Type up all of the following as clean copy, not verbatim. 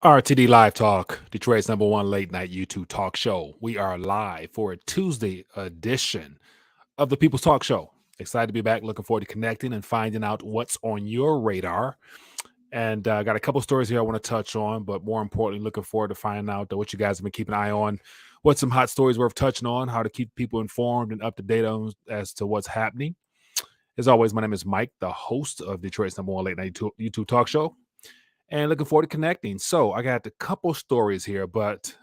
RTD Live Talk, Detroit's number one late night YouTube talk show. We are live for a Tuesday edition of the People's Talk Show. Excited to be back. Looking forward to connecting and finding out what's on your radar. And I got a couple stories here I want to touch on, but more importantly, looking forward to finding out what you guys have been keeping an eye on, what's some hot stories worth touching on, how to keep people informed and up to date on as to what's happening. As always, my name is Mike, the host of Detroit's number one late night YouTube talk show, and looking forward to connecting. So I got a couple stories here, but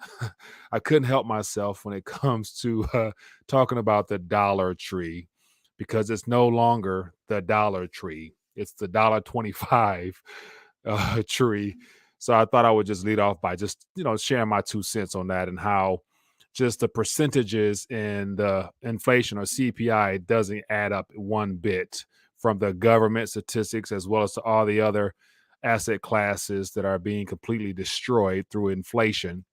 I couldn't help myself when it comes to talking about the Dollar Tree because it's no longer the Dollar Tree; it's the $1.25 tree. So I thought I would just lead off by just sharing my 2 cents on that and how just the percentages in the inflation or CPI doesn't add up one bit from the government statistics as well as to all the other asset classes that are being completely destroyed through inflation.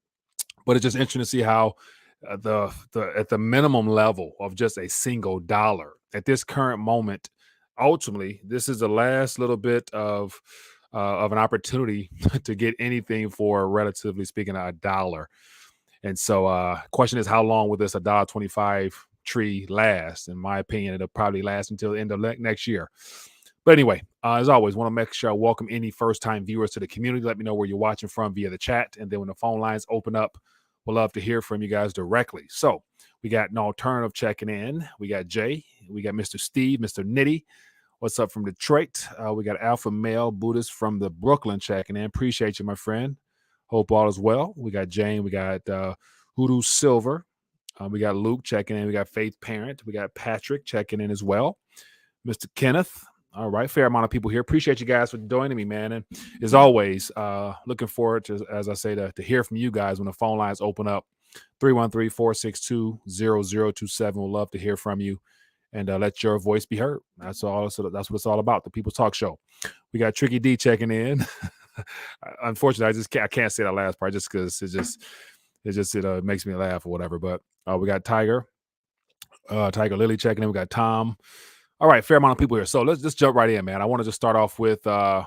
But it's just interesting to see how the at the minimum level of just a single dollar at this current moment, ultimately, this is the last little bit of an opportunity to get anything for, relatively speaking, a dollar. And so, question is, how long will this $1.25 tree last? In my opinion, it'll probably last until the end of next year. But anyway, as always, want to make sure I welcome any first-time viewers to the community. Let me know where you're watching from via the chat, and then when the phone lines open up, we'll love to hear from you guys directly. So we got an alternative checking in. We got Jay. We got Mr. Steve, Mr. Nitty. What's up from Detroit? We got Alpha Male Buddhist from the Brooklyn checking in. Appreciate you, my friend. Hope all is well. We got Jane. We got Hoodoo Silver. We got Luke checking in. We got Faith Parent. We got Patrick checking in as well. Mr. Kenneth. All right, fair amount of people here. Appreciate you guys for joining me, man. And as always, looking forward to, as I say, to hear from you guys when the phone lines open up. 313-462-0027. We'll love to hear from you and let your voice be heard. That's all. So that's what it's all about. The People's Talk Show. We got Tricky D checking in. Unfortunately, I can't say that last part just because it makes me laugh or whatever. But we got Tiger Lily checking in. We got Tom. All right, fair amount of people here. So let's just jump right in, man. I want to just start off with a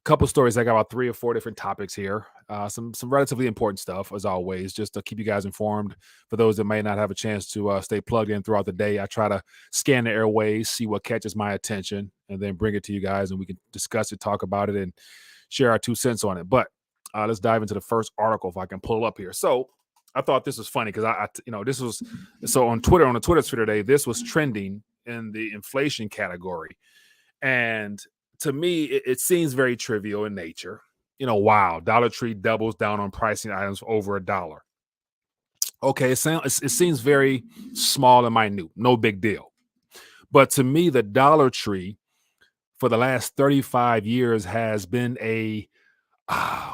couple stories. I got about 3 or 4 different topics here. Some relatively important stuff, as always, just to keep you guys informed. For those that may not have a chance to stay plugged in throughout the day, I try to scan the airways, see what catches my attention, and then bring it to you guys, and we can discuss it, talk about it, and share our 2 cents on it. But let's dive into the first article if I can pull it up here. So I thought this was funny because this was so on the Twitter sphere today. This was trending in the inflation category, and to me, it seems very trivial in nature. Wow, Dollar Tree doubles down on pricing items for over $1. Okay, it seems very small and minute, no big deal. But to me, the Dollar Tree for the last 35 years has been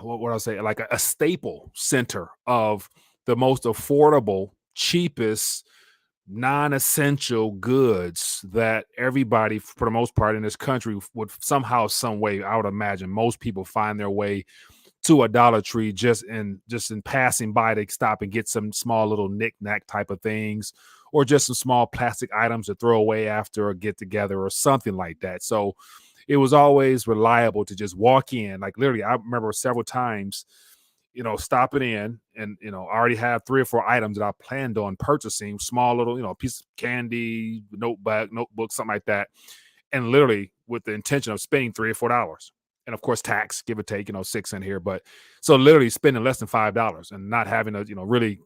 what would I say, like a staple center of the most affordable, cheapest, non-essential goods that everybody, for the most part in this country, would somehow, some way, I would imagine most people find their way to a Dollar Tree just in passing by. They stop and get some small little knick-knack type of things, or just some small plastic items to throw away after a get together or something like that. So it was always reliable to just walk in. Like literally, I remember several times, stopping in and, I already have 3 or 4 items that I planned on purchasing, small little, piece of candy, notebook, something like that. And literally with the intention of spending $3 or $4. And of course, tax, give or take, 6 in here. But so literally spending less than $5 and not having to, really,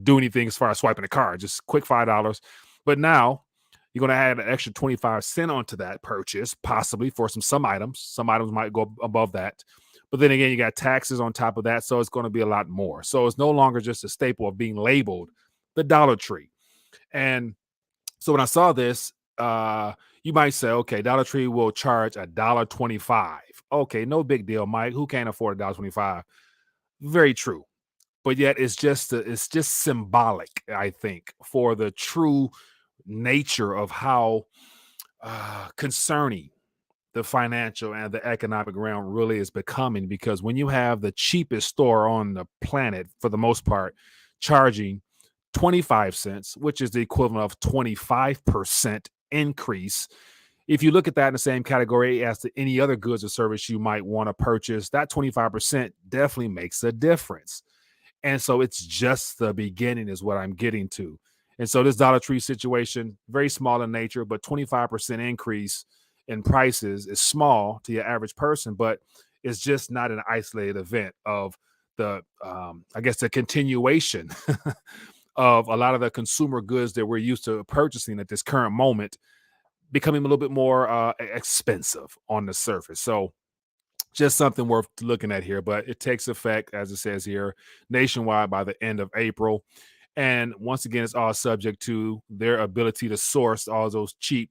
do anything as far as swiping the card, just quick $5. But now you're going to add an extra 25 cents onto that purchase, possibly for some items. Some items might go above that. But then again, you got taxes on top of that, so it's going to be a lot more. So it's no longer just a staple of being labeled the Dollar Tree. And so when I saw this, you might say, okay, Dollar Tree will charge $1.25. Okay, no big deal, Mike. Who can't afford $1.25? Very true. But yet it's just symbolic, I think, for the true nature of how concerning the financial and the economic realm really is becoming. Because when you have the cheapest store on the planet, for the most part, charging 25 cents, which is the equivalent of 25% increase If you look at that in the same category as to any other goods or service you might want to purchase, that 25% definitely makes a difference. And so it's just the beginning is what I'm getting to. And so this Dollar Tree situation, very small in nature, but 25% increase in prices is small to your average person, but it's just not an isolated event of the, I guess, the continuation of a lot of the consumer goods that we're used to purchasing at this current moment becoming a little bit more expensive on the surface. So just something worth looking at here, but it takes effect, as it says here, nationwide by the end of April. And once again, it's all subject to their ability to source all those cheap,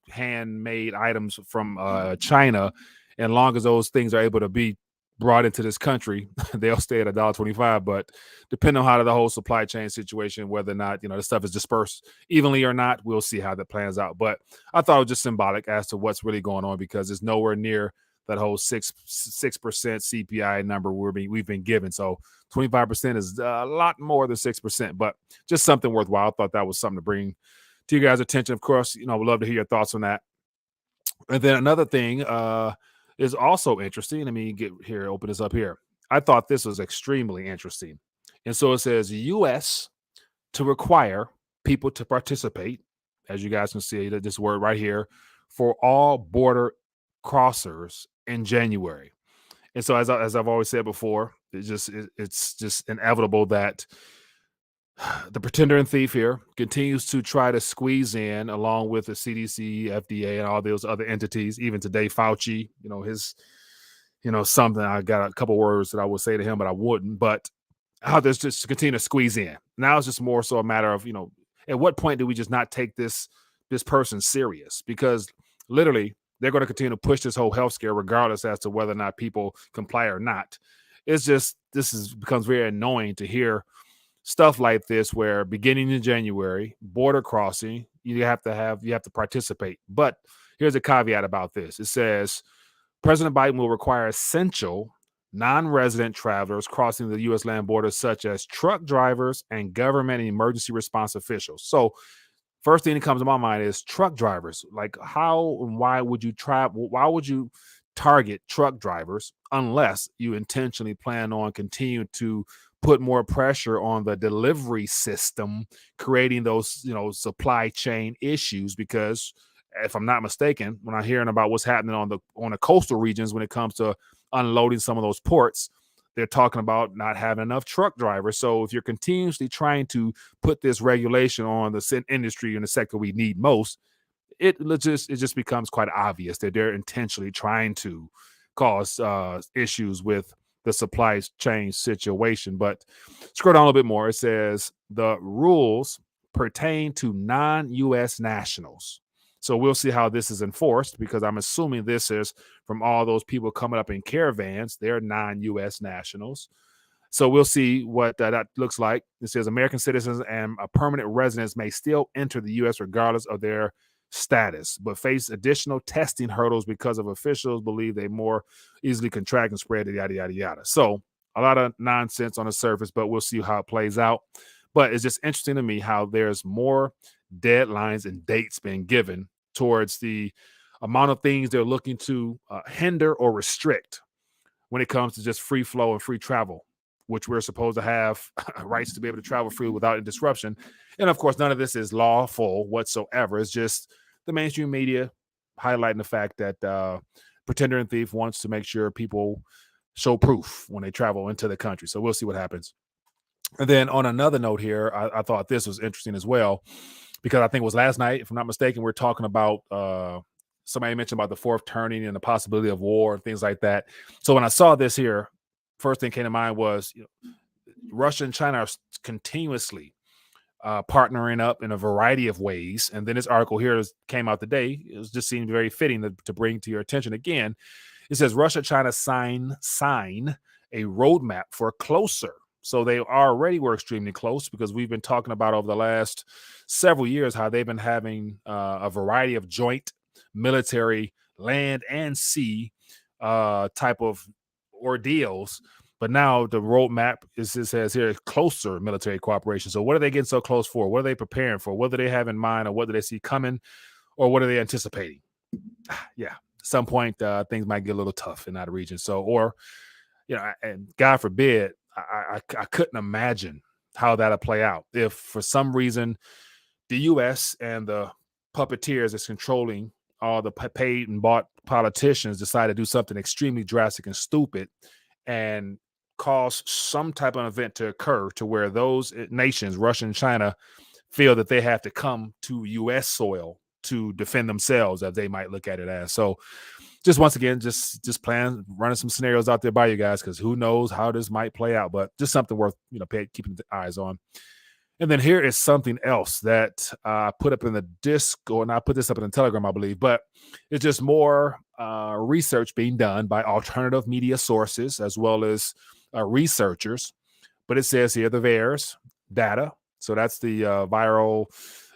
handmade items from China. And long as those things are able to be brought into this country, they'll stay at $1.25. But depending on how the whole supply chain situation, whether or not, the stuff is dispersed evenly or not, we'll see how that plans out. But I thought it was just symbolic as to what's really going on because it's nowhere near that whole 6% CPI number we've been given. So 25% is a lot more than 6%, but just something worthwhile. I thought that was something to bring to you guys' attention. Of course, we'd love to hear your thoughts on that. And then another thing is also interesting. Let me get here, open this up here. I thought this was extremely interesting. And so it says U.S. to require people to participate, as you guys can see, this word right here, for all border crossers in January. And so, as I've always said before, it's just inevitable that the pretender and thief here continues to try to squeeze in, along with the CDC, FDA, and all those other entities. Even today, Fauci, his, something. I got a couple words that I would say to him, but I wouldn't. But how there's just to continue to squeeze in. Now it's just more so a matter of, at what point do we just not take this person serious? Because literally they're going to continue to push this whole health scare regardless as to whether or not people comply or not. It's just becomes very annoying to hear stuff like this where beginning in January, border crossing, you have to participate. But here's a caveat about this. It says President Biden will require essential non-resident travelers crossing the U.S. land border, such as truck drivers and government and emergency response officials. So first thing that comes to my mind is truck drivers. Like, how and why would you travel? Why would you target truck drivers unless you intentionally plan on continuing to put more pressure on the delivery system, creating those, supply chain issues? Because if I'm not mistaken, when I'm hearing about what's happening on the coastal regions when it comes to unloading some of those ports, they're talking about not having enough truck drivers. So if you're continuously trying to put this regulation on the industry in the sector we need most, it just becomes quite obvious that they're intentionally trying to cause issues with the supply chain situation. But scroll down a little bit more. It says the rules pertain to non-U.S. nationals. So we'll see how this is enforced, because I'm assuming this is from all those people coming up in caravans. They're non-U.S. nationals. So we'll see what that looks like. It says American citizens and permanent residents may still enter the U.S. regardless of their status, but face additional testing hurdles because of officials believe they more easily contract and spread, yada, yada, yada. So a lot of nonsense on the surface, but we'll see how it plays out. But it's just interesting to me how there's more deadlines and dates being given towards the amount of things they're looking to hinder or restrict when it comes to just free flow and free travel, which we're supposed to have rights to be able to travel free without disruption. And of course, none of this is lawful whatsoever. It's just the mainstream media highlighting the fact that pretender and thief wants to make sure people show proof when they travel into the country. So we'll see what happens. And then on another note here, I thought this was interesting as well, because I think it was last night, if I'm not mistaken, we're talking about somebody mentioned about the fourth turning and the possibility of war and things like that. So when I saw this here, first thing came to mind was Russia and China are continuously partnering up in a variety of ways. And then this article here came out today. It was just seemed very fitting to bring to your attention again. It says Russia, China sign a roadmap for closer. So they already were extremely close, because we've been talking about over the last several years how they've been having a variety of joint military land and sea type of ordeals. But now the roadmap it says here closer military cooperation. So what are they getting so close for? What are they preparing for? What do they have in mind, or what do they see coming, or what are they anticipating? yeah, at some point things might get a little tough in that region. So, or and God forbid, I couldn't imagine how that'll play out if for some reason the U.S. and the puppeteers that's controlling all the paid and bought politicians decide to do something extremely drastic and stupid and cause some type of event to occur to where those nations, Russia and China, feel that they have to come to U.S. soil to defend themselves, as they might look at it as. So, just once again, just plan running some scenarios out there by you guys, because who knows how this might play out. But just something worth keeping the eyes on. And then here is something else that I put up in the Discord, and I put this up in the Telegram, I believe, but it's just more research being done by alternative media sources as well as researchers. But it says here the VAERS data. So that's the viral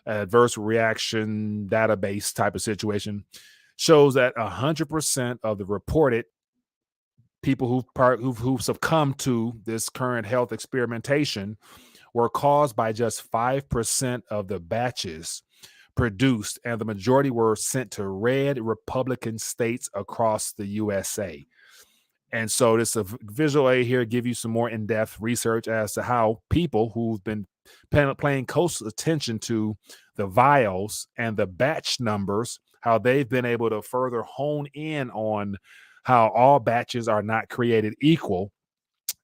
adverse reaction database type of situation. Shows that 100% of the reported people who've succumbed to this current health experimentation were caused by just 5% of the batches produced, and the majority were sent to red Republican states across the USA. And so this visual aid here give you some more in-depth research as to how people who've been paying close attention to the vials and the batch numbers, how they've been able to further hone in on how all batches are not created equal.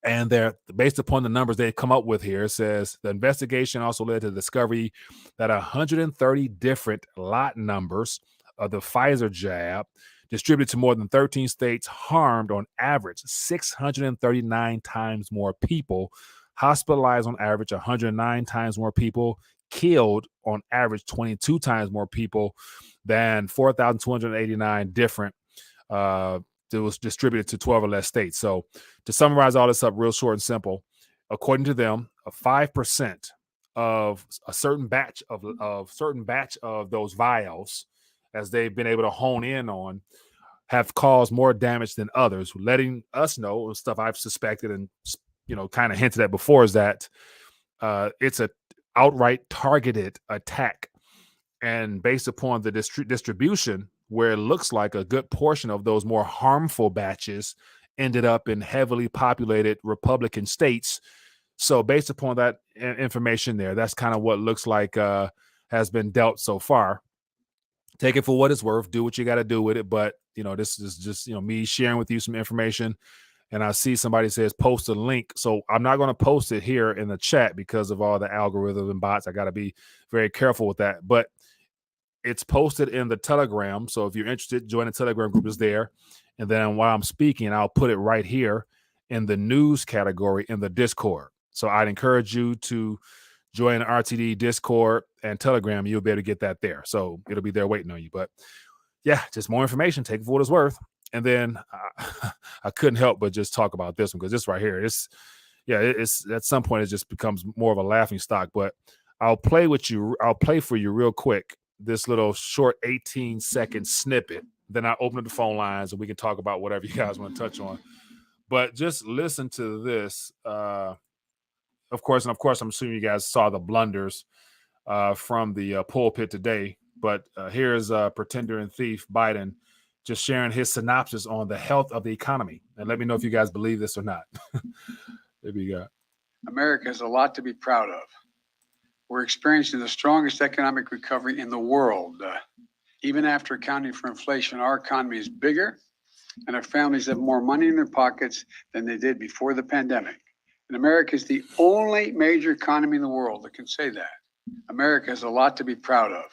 And they're based upon the numbers they've come up with here. It says the investigation also led to the discovery that 130 different lot numbers of the Pfizer jab distributed to more than 13 states harmed on average 639 times more people, hospitalized on average 109 times more people, killed on average 22 times more people than 4,289 different that was distributed to 12 or less states. So to summarize all this up real short and simple, according to them, 5% of a certain batch of those vials, as they've been able to hone in on, have caused more damage than others, letting us know stuff I've suspected and kind of hinted at before, is that it's a outright targeted attack. And based upon the distribution, where it looks like a good portion of those more harmful batches ended up in heavily populated Republican states. So based upon that information there, that's kind of what looks like has been dealt so far. Take it for what it's worth. Do what you got to do with it. But, this is just, me sharing with you some information. And I see somebody says post a link. So I'm not going to post it here in the chat because of all the algorithms and bots. I got to be very careful with that. But it's posted in the Telegram. So if you're interested, join the Telegram group, is there. And then while I'm speaking, I'll put it right here in the news category in the Discord. So I'd encourage you to join the RTD Discord and Telegram. You'll be able to get that there. So it'll be there waiting on you. But yeah, just more information. Take it for what it's worth. And then I couldn't help but just talk about this one, because this right here, it's at some point it just becomes more of a laughing stock. But I'll play for you real quick this little short 18-second snippet. Then I open up the phone lines and we can talk about whatever you guys want to touch on. But just listen to this. Of course, I'm assuming you guys saw the blunders from the pulpit today. But here's pretender and thief Biden just sharing his synopsis on the health of the economy. And let me know if you guys believe this or not. There we go. America has a lot to be proud of. We're experiencing the strongest economic recovery in the world. Even after accounting for inflation, our economy is bigger and our families have more money in their pockets than they did before the pandemic. And America is the only major economy in the world that can say that. America has a lot to be proud of.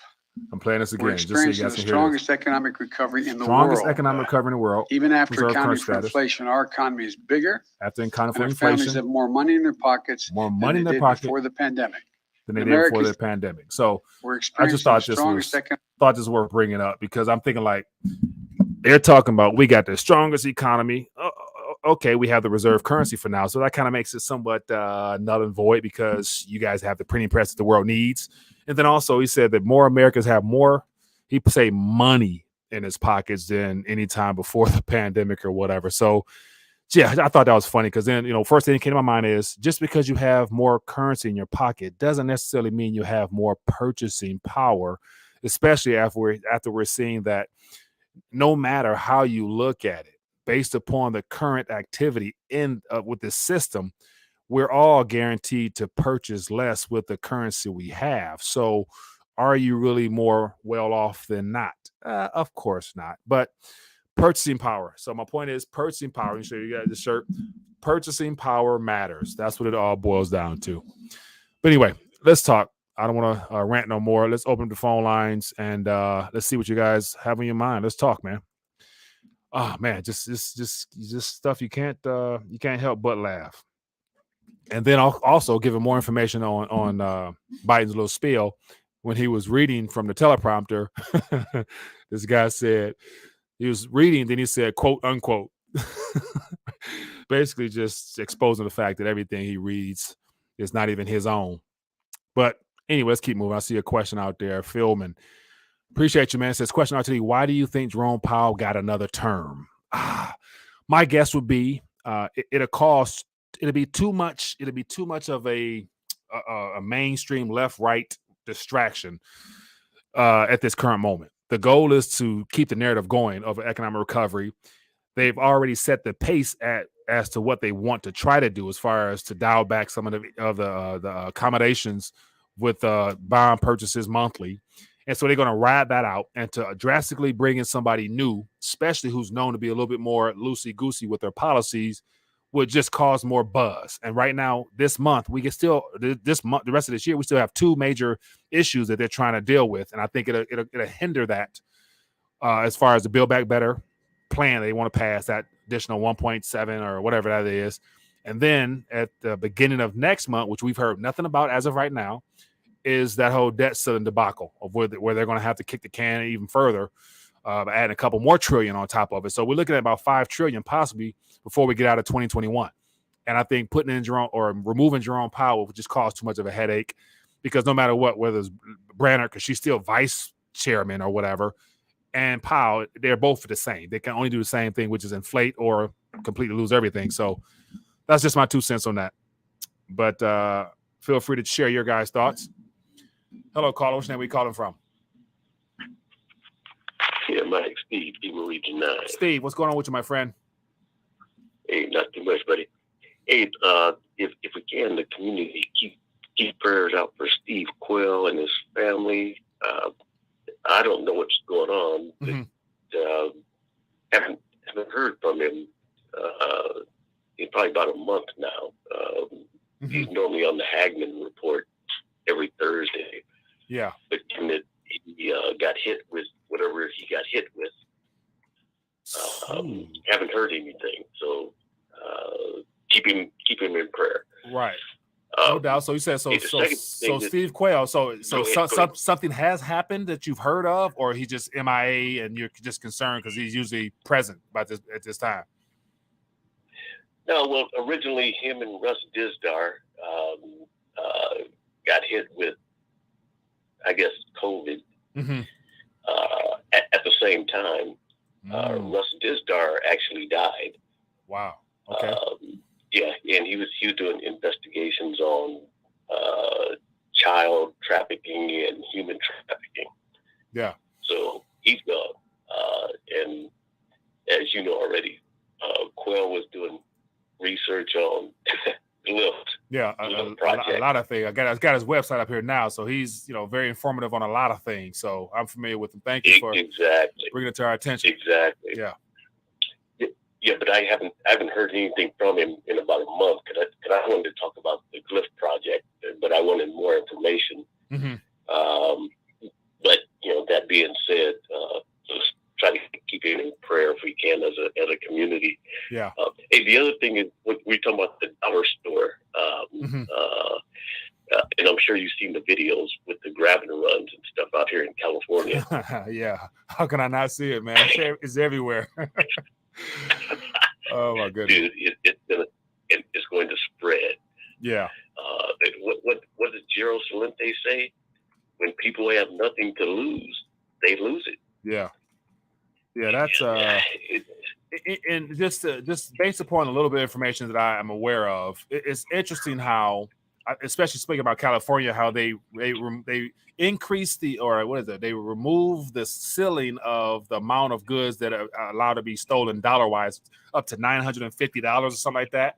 I'm playing this again. We're experiencing the strongest economic recovery in the world. Strongest economic recovery in the world. Even after accounting for inflation, our economy is bigger. After accounting for and our inflation, families have more money in their pockets than they did before the pandemic. So I just thought this was worth bringing up, because I'm thinking, like, they're talking about we got the strongest economy. Okay, we have the reserve currency for now, so that kind of makes it somewhat null and void, because you guys have the printing press that the world needs. And then also he said that more Americans have more, he say, money in his pockets than any time before the pandemic or whatever. So yeah, I thought that was funny, because then, first thing that came to my mind is, just because you have more currency in your pocket doesn't necessarily mean you have more purchasing power, especially after we're seeing that no matter how you look at it, based upon the current activity in with the system, we're all guaranteed to purchase less with the currency we have. So, are you really more well off than not? Of course not. But purchasing power. So my point is purchasing power. You show you got the shirt. Purchasing power matters. That's what it all boils down to. But anyway, let's talk. I don't want to rant no more. Let's open up the phone lines and let's see what you guys have on your mind. Let's talk, man. Oh man, just stuff you can't help but laugh. And then I'll also give him more information on Biden's little spiel when he was reading from the teleprompter. This guy said he was reading, then he said, quote unquote. Basically just exposing the fact that everything he reads is not even his own. But anyway, let's keep moving. I see a question out there. Philman. Appreciate you, man. It says, question out to you. Why do you think Jerome Powell got another term? My guess would be it'll cost. It'll be too much. It'll be too much of a mainstream left-right distraction at this current moment. The goal is to keep the narrative going of economic recovery. They've already set the pace as to what they want to try to do, as far as to dial back some of the accommodations with bond purchases monthly. And so they're going to ride that out, and to drastically bring in somebody new, especially who's known to be a little bit more loosey-goosey with their policies, would just cause more buzz. And right now, this month, we can still, this month, the rest of this year, we still have two major issues that they're trying to deal with. And I think it'll hinder that as far as the Build Back Better plan. They want to pass that additional 1.7 or whatever that is. And then at the beginning of next month, which we've heard nothing about as of right now, is that whole debt ceiling debacle of where they're going to have to kick the can even further, adding a couple more trillion on top of it. So we're looking at about $5 trillion possibly before we get out of 2021. And I think putting in Jerome or removing Jerome Powell would just cause too much of a headache, because no matter what, whether it's Branner, because she's still vice chairman or whatever, and Powell, they're both the same. They can only do the same thing, which is inflate or completely lose everything. So that's just my 2 cents on that. But feel free to share your guys' thoughts. Hello, caller. Which name we calling from? Yeah, Mike, Steve, Demo Region 9. Steve, what's going on with you, my friend? Hey, not too much, buddy. Hey, if we can, the community, keep prayers out for Steve Quayle and his family. I don't know what's going on. But, haven't heard from him in probably about a month now. He's normally on the Hagman report every Thursday. Yeah. But given that he got hit with whatever he got hit with, haven't heard anything. So keep him in prayer. Right. No doubt. So you said so Steve Quayle. So something has happened that you've heard of, or he just MIA and you're just concerned because he's usually present at this time? No, well, originally him and Russ Dizdar got hit with, I guess, COVID at the same time. Russ Dizdar actually died. Wow. Okay. Yeah, and he was doing investigations on child trafficking and human trafficking. Yeah. So he's gone. And as you know already, Quayle was doing research on Lyft. Yeah, a lot of things. I got his website up here now, so he's very informative on a lot of things. So I'm familiar with him. Thank you for bringing it to our attention. Exactly. Yeah. Yeah, but I haven't heard anything from him in about a month because I wanted to talk about the Glyph project, but I wanted more information. But that being said, just try to keep it in prayer if we can as a community. Yeah. Hey, the other thing is we're talking about the dollar store, and I'm sure you've seen the videos with the grabbing runs and stuff out here in California. Yeah. How can I not see it, man? It's everywhere. Oh my goodness, dude! It's going to spread. Yeah. What does Gerald Salente say? When people have nothing to lose, they lose it. Yeah. Yeah, that's and just based upon a little bit of information that I am aware of, it's interesting how especially speaking about California, how they increased the, or what is it? They removed the ceiling of the amount of goods that are allowed to be stolen dollar wise up to $950 or something like that.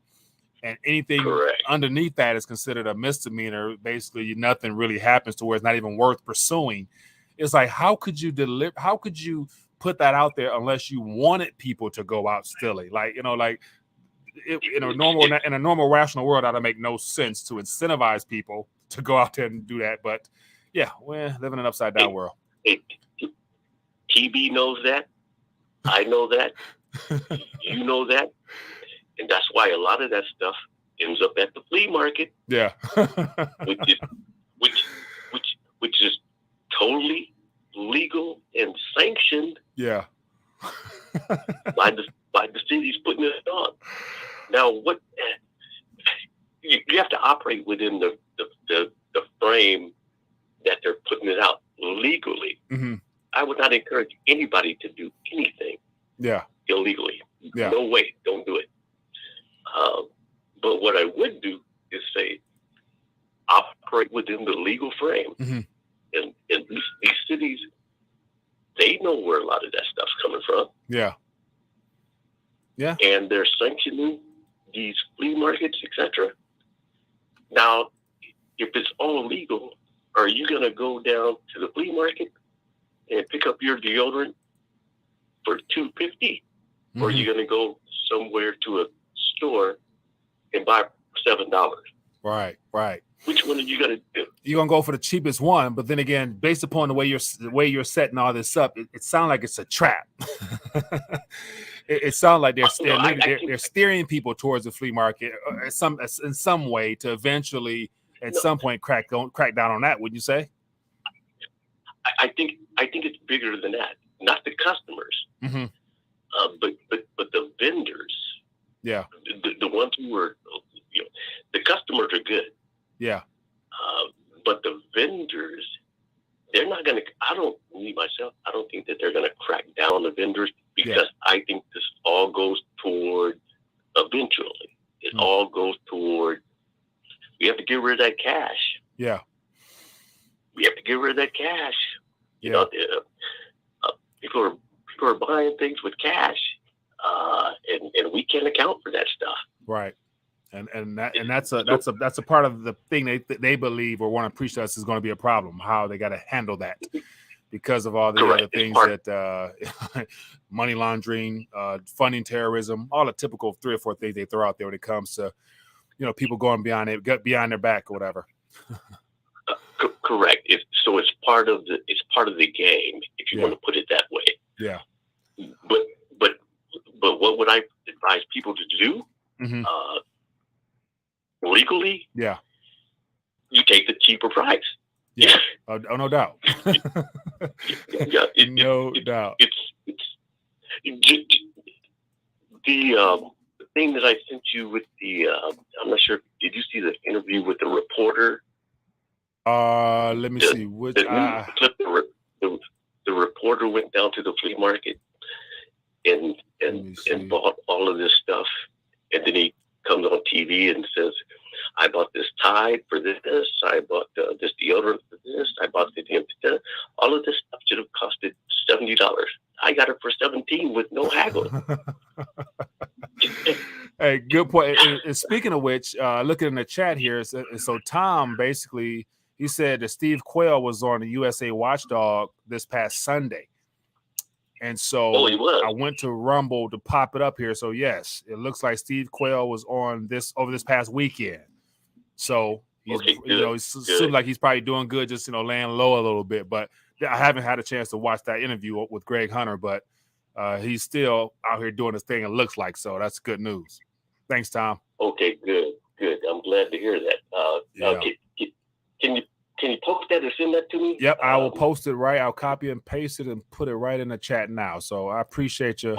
And anything Correct. underneath that is considered a misdemeanor. Basically, nothing really happens to where it's not even worth pursuing. It's like, how could you put that out there unless you wanted people to go out stealing? Like, in a normal rational world, that'd make no sense to incentivize people to go out there and do that. But yeah, we're living in an upside down world. TB knows that. I know that. You know that. And that's why a lot of that stuff ends up at the flea market. Yeah. which is totally legal and sanctioned. Yeah. by the cities putting it on. Now, what you have to operate within the frame that they're putting it out legally. Mm-hmm. I would not encourage anybody to do anything illegally. Yeah. No way, don't do it. But what I would do is say, operate within the legal frame. Mm-hmm. And these cities, they know where a lot of that stuff's coming from. Yeah. Yeah. And they're sanctioning these flea markets, etc. Now, if it's all legal, are you going to go down to the flea market and pick up your deodorant for $2.50, Mm-hmm. or are you going to go somewhere to a store and buy $7? Right. Which one are you going to do? You're gonna go for the cheapest one, but then again, based upon the way you're setting all this up, it sounds like it's a trap. It sounds like they're steering people towards the flea market in some way to eventually at some point crack down on that. Would you say? I think it's bigger than that. Not the customers, mm-hmm. But the vendors. Yeah. The ones who are, the customers are good. Yeah. But the vendors, they're not going to, I don't think that they're going to crack down on the vendors, because I think this all goes toward, eventually, all goes toward, we have to get rid of that cash. Yeah. We have to get rid of that cash. Yeah. People are buying things with cash, and we can't account for that stuff. Right. And that's a part of the thing they believe or want to preach to us is going to be a problem, how they got to handle that because of all the other things that money laundering, funding terrorism, all the typical 3 or 4 things they throw out there when it comes to people going behind their back or whatever. Correct. So it's part of the game, if you want to put it that way. Yeah. But what would I advise people to do? Mm-hmm. Legally, you take the cheaper price. Yeah, oh, no doubt. No doubt. It's the thing that I sent you with the. I'm not sure. Did you see the interview with the reporter? Let me see. Which the reporter went down to the flea market and bought all of this stuff, and then he comes on TV and says, I bought this Tide for this, I bought this deodorant for this, I bought this, all of this stuff should have costed $70. I got it for $17 with no haggle. Hey, good point. And speaking of which, looking in the chat here, so Tom basically, he said that Steve Quayle was on the USA Watchdog this past Sunday. And so I went to Rumble to pop it up here. So yes, it looks like Steve Quayle was on over this past weekend. So he's, it seems like he's probably doing good, just laying low a little bit. But I haven't had a chance to watch that interview with Greg Hunter, but he's still out here doing his thing. It looks like so. That's good news. Thanks, Tom. Okay, good. I'm glad to hear that. Can you post that or send that to me? Yep, I will post it right. I'll copy and paste it and put it right in the chat now. So I appreciate you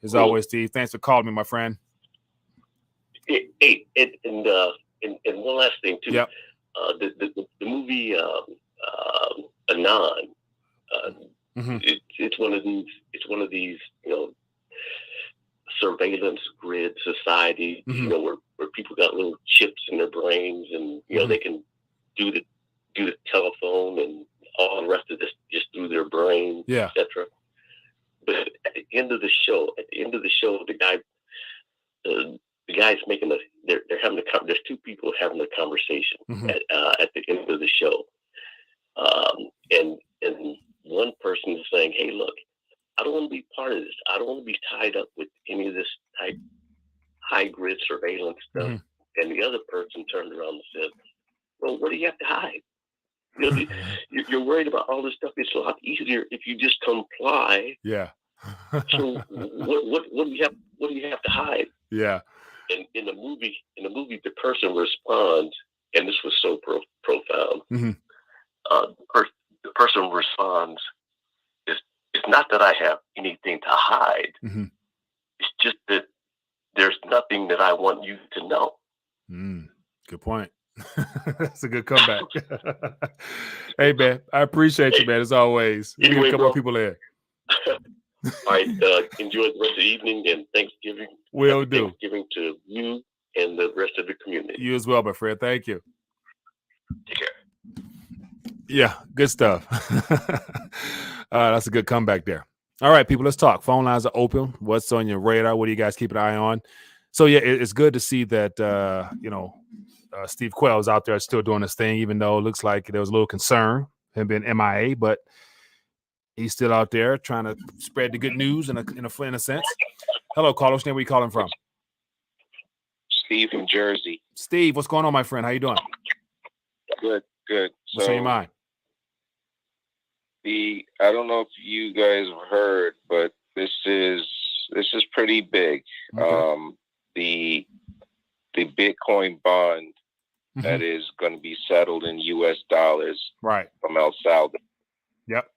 as always, Steve. Thanks for calling me, my friend. Hey, and one last thing too. Yep. The movie Anon. Mm-hmm. It's one of these surveillance grid society. Mm-hmm. Where where people got little chips in their brains, and they can do the telephone and all the rest of this just through their brain, etc. But at the end of the show, the guy's making they're having there's two people having a conversation at the end of the show, and one person is saying, "Hey, look, I don't want to be part of this. I don't want to be tied up with any of this type high grid surveillance stuff." And the other person turned around and said, "Well, what do you have to hide? You're worried about all this stuff. It's a lot easier if you just comply." Yeah. So what do you have? What do you have to hide? Yeah. And in the movie, the person responds, and this was so profound. The person responds, "It's not that I have anything to hide. It's just that there's nothing that I want you to know." Good point. That's a good comeback. Hey, man, I appreciate you, man, as always. We Anyway, get a couple of people in. All right, enjoy the rest of the evening and Thanksgiving. Will do. Thanksgiving to you and the rest of the community. You as well, my friend. Thank you. Take care. Yeah, good stuff. That's a good comeback there. All right, people, let's talk. Phone lines are open. What's on your radar? What do you guys keep an eye on? So, yeah, it's good to see that, Steve Quayle is out there still doing his thing, even though it looks like there was a little concern, him being MIA, but he's still out there trying to spread the good news in a sense. Hello, caller. Where are you calling from? Steve from Jersey. Steve, what's going on, my friend? How you doing? Good. What's on your mind? I don't know if you guys have heard, but this is pretty big. Okay. The Bitcoin bond that is going to be settled in U.S. dollars, right, from El Salvador. Yep.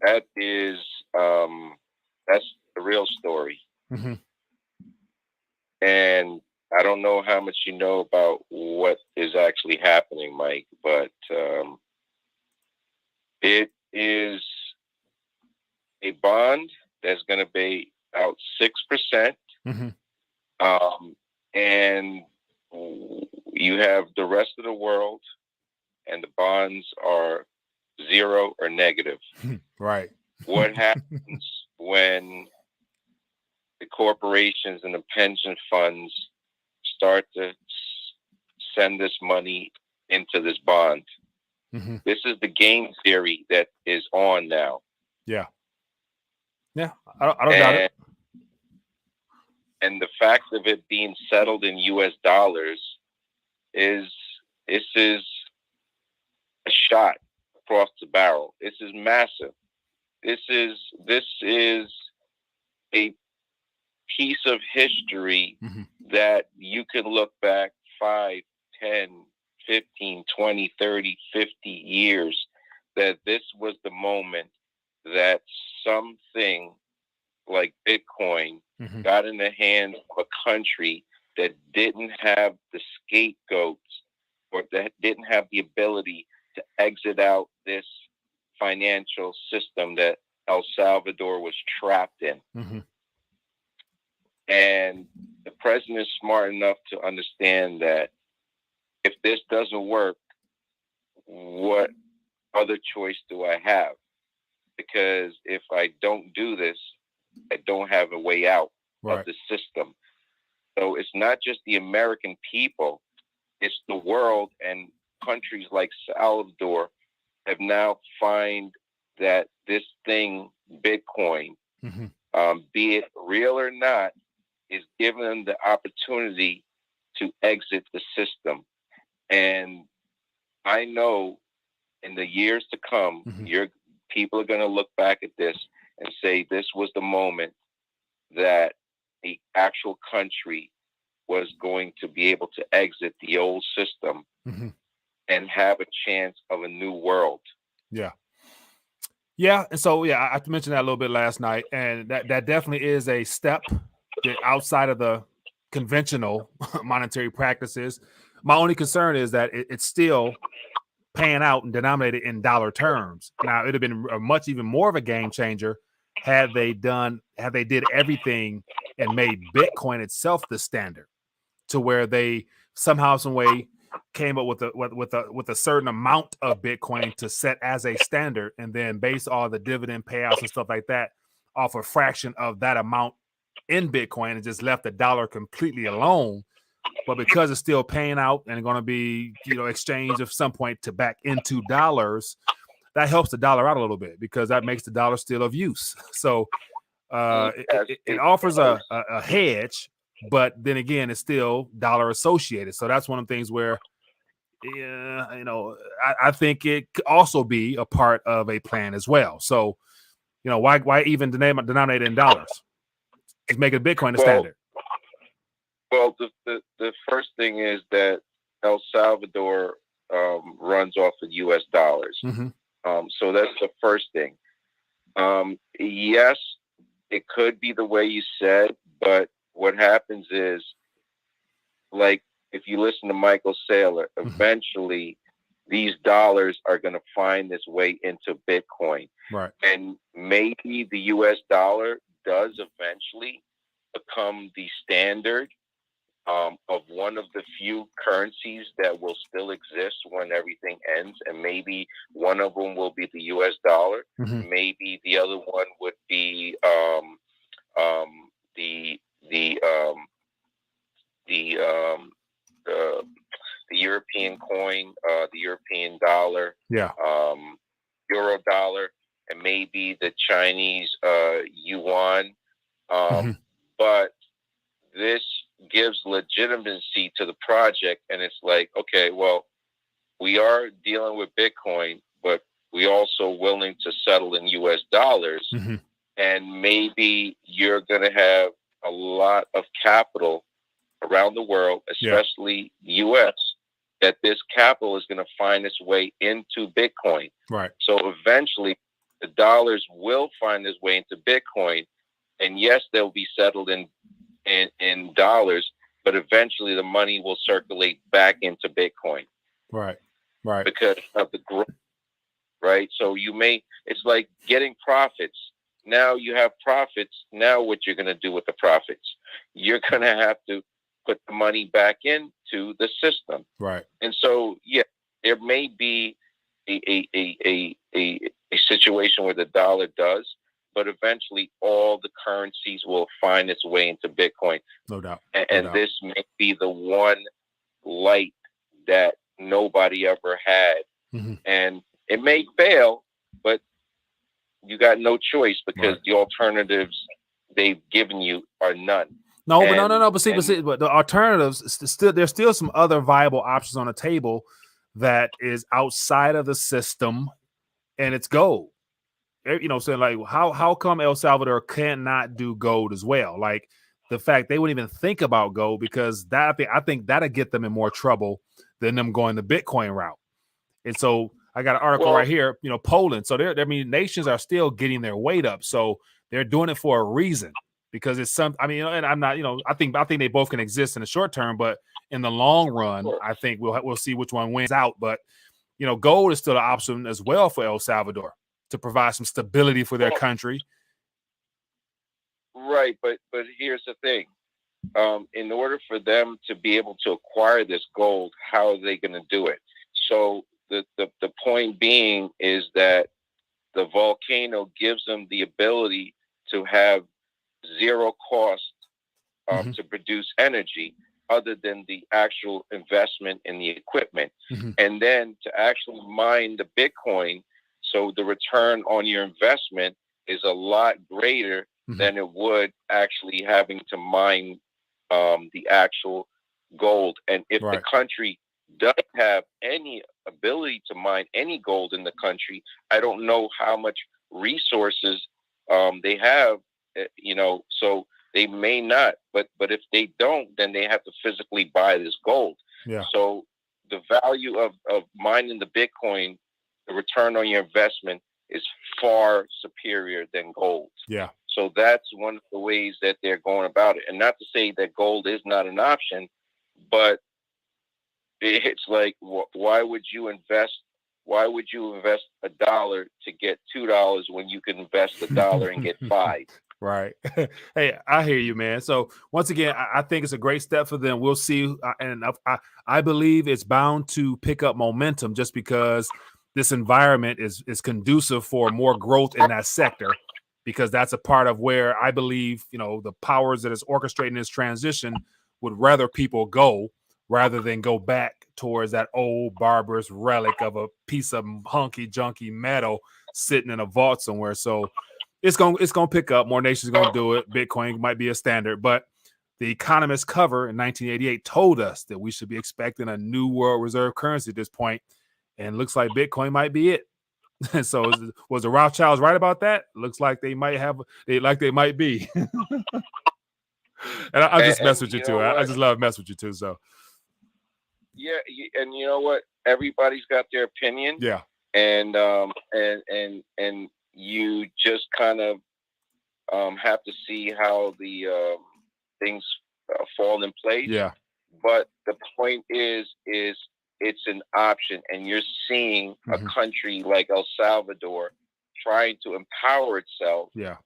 That is that's the real story. And I don't know how much you know about what is actually happening, Mike, but it is a bond that's going to be out 6%. And you have the rest of the world, and the bonds are 0 or negative. Right. What happens when the corporations and the pension funds start to send this money into this bond? This is the game theory that is on now. Yeah. I don't doubt it. And the fact of it being settled in U.S. dollars is a shot across the barrel. This is massive. This is a piece of history that you can look back 5, 10, 15, 20, 30, 50 years, that this was the moment that something like Bitcoin got in the hands of a country that didn't have the scapegoats, or that didn't have the ability to exit out this financial system that El Salvador was trapped in. And the president is smart enough to understand that if this doesn't work, what other choice do I have? Because if I don't do this, I don't have a way out of the system. So it's not just the American people, it's the world, and countries like Salvador have now find that this thing, Bitcoin, be it real or not, is giving them the opportunity to exit the system. And I know in the years to come, people are going to look back at this and say this was the moment that the actual country was going to be able to exit the old system and have a chance of a new world. Yeah. And so, I mentioned that a little bit last night, and that definitely is a step outside of the conventional monetary practices. My only concern is that it's still paying out and denominated in dollar terms. Now, it'd have been even more of a game changer had they did everything and made Bitcoin itself the standard, to where they somehow, some way came up with a certain amount of Bitcoin to set as a standard, and then base all the dividend payouts and stuff like that off a fraction of that amount in Bitcoin, and just left the dollar completely alone. But because it's still paying out and going to be, exchanged at some point to back into dollars, that helps the dollar out a little bit, because that makes the dollar still of use. So it offers a hedge, but then again, it's still dollar associated. So that's one of the things where, I think it could also be a part of a plan as well. So, why even denominate it in dollars? Just make it Bitcoin the standard. Well, the first thing is that El Salvador runs off of U.S. dollars. So that's the first thing. Yes, it could be the way you said, but what happens is, like, if you listen to Michael Saylor, eventually these dollars are going to find its way into Bitcoin. Right. And maybe the U.S. dollar does eventually become the standard of one of the few currencies that will still exist when everything ends, and maybe one of them will be the U.S. dollar. Maybe the other one would be the European coin, the European dollar, Euro dollar, and maybe the Chinese yuan. But this gives legitimacy to the project, and it's like, okay, well, we are dealing with Bitcoin, but we also willing to settle in U.S. dollars, and maybe you're going to have a lot of capital around the world, especially U.S., that this capital is going to find its way into Bitcoin. Right. So eventually, the dollars will find its way into Bitcoin, and yes, they'll be settled in dollars, but eventually the money will circulate back into Bitcoin. Right. Because of the growth, right? So it's like getting profits. Now you have profits. Now what you're going to do with the profits? You're going to have to put the money back into the system. Right. And so, yeah, there may be a situation where the dollar does, but eventually all the currencies will find its way into Bitcoin. No doubt. And this may be the one light that nobody ever had. And it may fail, but you got no choice, because the alternatives they've given you are none. No. But the alternatives, there's still some other viable options on the table that is outside of the system, and it's gold. Saying, like, how come El Salvador cannot do gold as well? Like, the fact they wouldn't even think about gold, because I think that'll get them in more trouble than them going the Bitcoin route. And so I got an article right here, Poland. So nations are still getting their weight up. So they're doing it for a reason, because it's and I'm not, I think they both can exist in the short term, but in the long run, I think we'll see which one wins out. But, gold is still an option as well for El Salvador to provide some stability for their country. Right. But here's the thing. In order for them to be able to acquire this gold, how are they going to do it? So the point being is that the volcano gives them the ability to have zero cost to produce energy, other than the actual investment in the equipment. And then to actually mine the Bitcoin, so the return on your investment is a lot greater than it would actually having to mine the actual gold. And if the country doesn't have any ability to mine any gold in the country, I don't know how much resources they have, so they may not. But if they don't, then they have to physically buy this gold. Yeah. So the value of mining the Bitcoin, the return on your investment is far superior than gold. Yeah. So that's one of the ways that they're going about it. And not to say that gold is not an option, but it's like, why would you invest $1 to get $2 when you can invest $1 and get $5? Right. Hey, I hear you, man. So once again, I think it's a great step for them. We'll see, and I believe it's bound to pick up momentum just because this environment is conducive for more growth in that sector, because that's a part of where I believe the powers that is orchestrating this transition would rather people go rather than go back towards that old barbarous relic of a piece of hunky junky metal sitting in a vault somewhere. So it's gonna pick up. More nations gonna do it. Bitcoin might be a standard, but the Economist cover in 1988 told us that we should be expecting a new world reserve currency at this point, and looks like Bitcoin might be it. So was the Rothschilds right about that? Looks like they might have. They might be. And I just mess with you too. I just love mess with you too. So yeah, and you know what? Everybody's got their opinion. Yeah. And you just kind of have to see how the things fall in place. Yeah. But the point is it's an option, and you're seeing a country like El Salvador trying to empower itself. Yeah.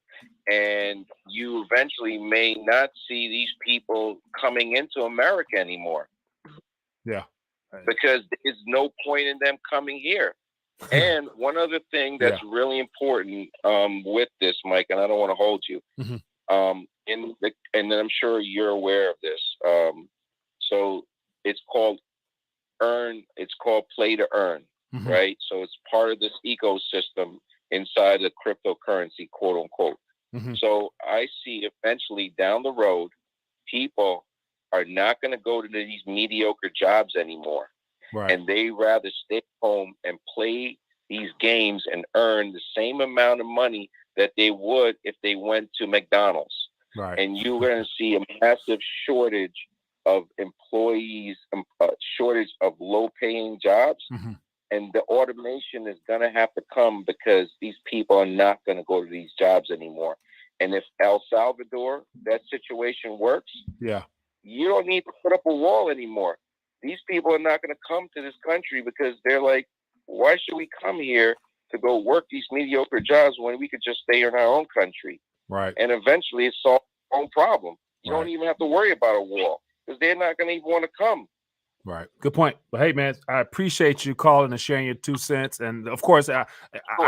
And you eventually may not see these people coming into America anymore. Yeah. Because there's no point in them coming here. And one other thing that's really important with this, Mike, and I don't want to hold you, and I'm sure you're aware of this. So it's called play to earn, right? So it's part of this ecosystem inside the cryptocurrency, quote unquote. So I see eventually down the road, people are not going to go to these mediocre jobs anymore. Right. And they rather stay home and play these games and earn the same amount of money that they would if they went to McDonald's. Right. And you're going to see a massive shortage of employees, shortage of low-paying jobs. And the automation is going to have to come because these people are not going to go to these jobs anymore. And if El Salvador, that situation works, you don't need to put up a wall anymore. These people are not going to come to this country because they're like, why should we come here to go work these mediocre jobs when we could just stay in our own country? Right. And eventually it's solved our own problem. You don't even have to worry about a wall because they're not going to even want to come. Right. Good point. But hey, man, I appreciate you calling and sharing your 2 cents. And of course, I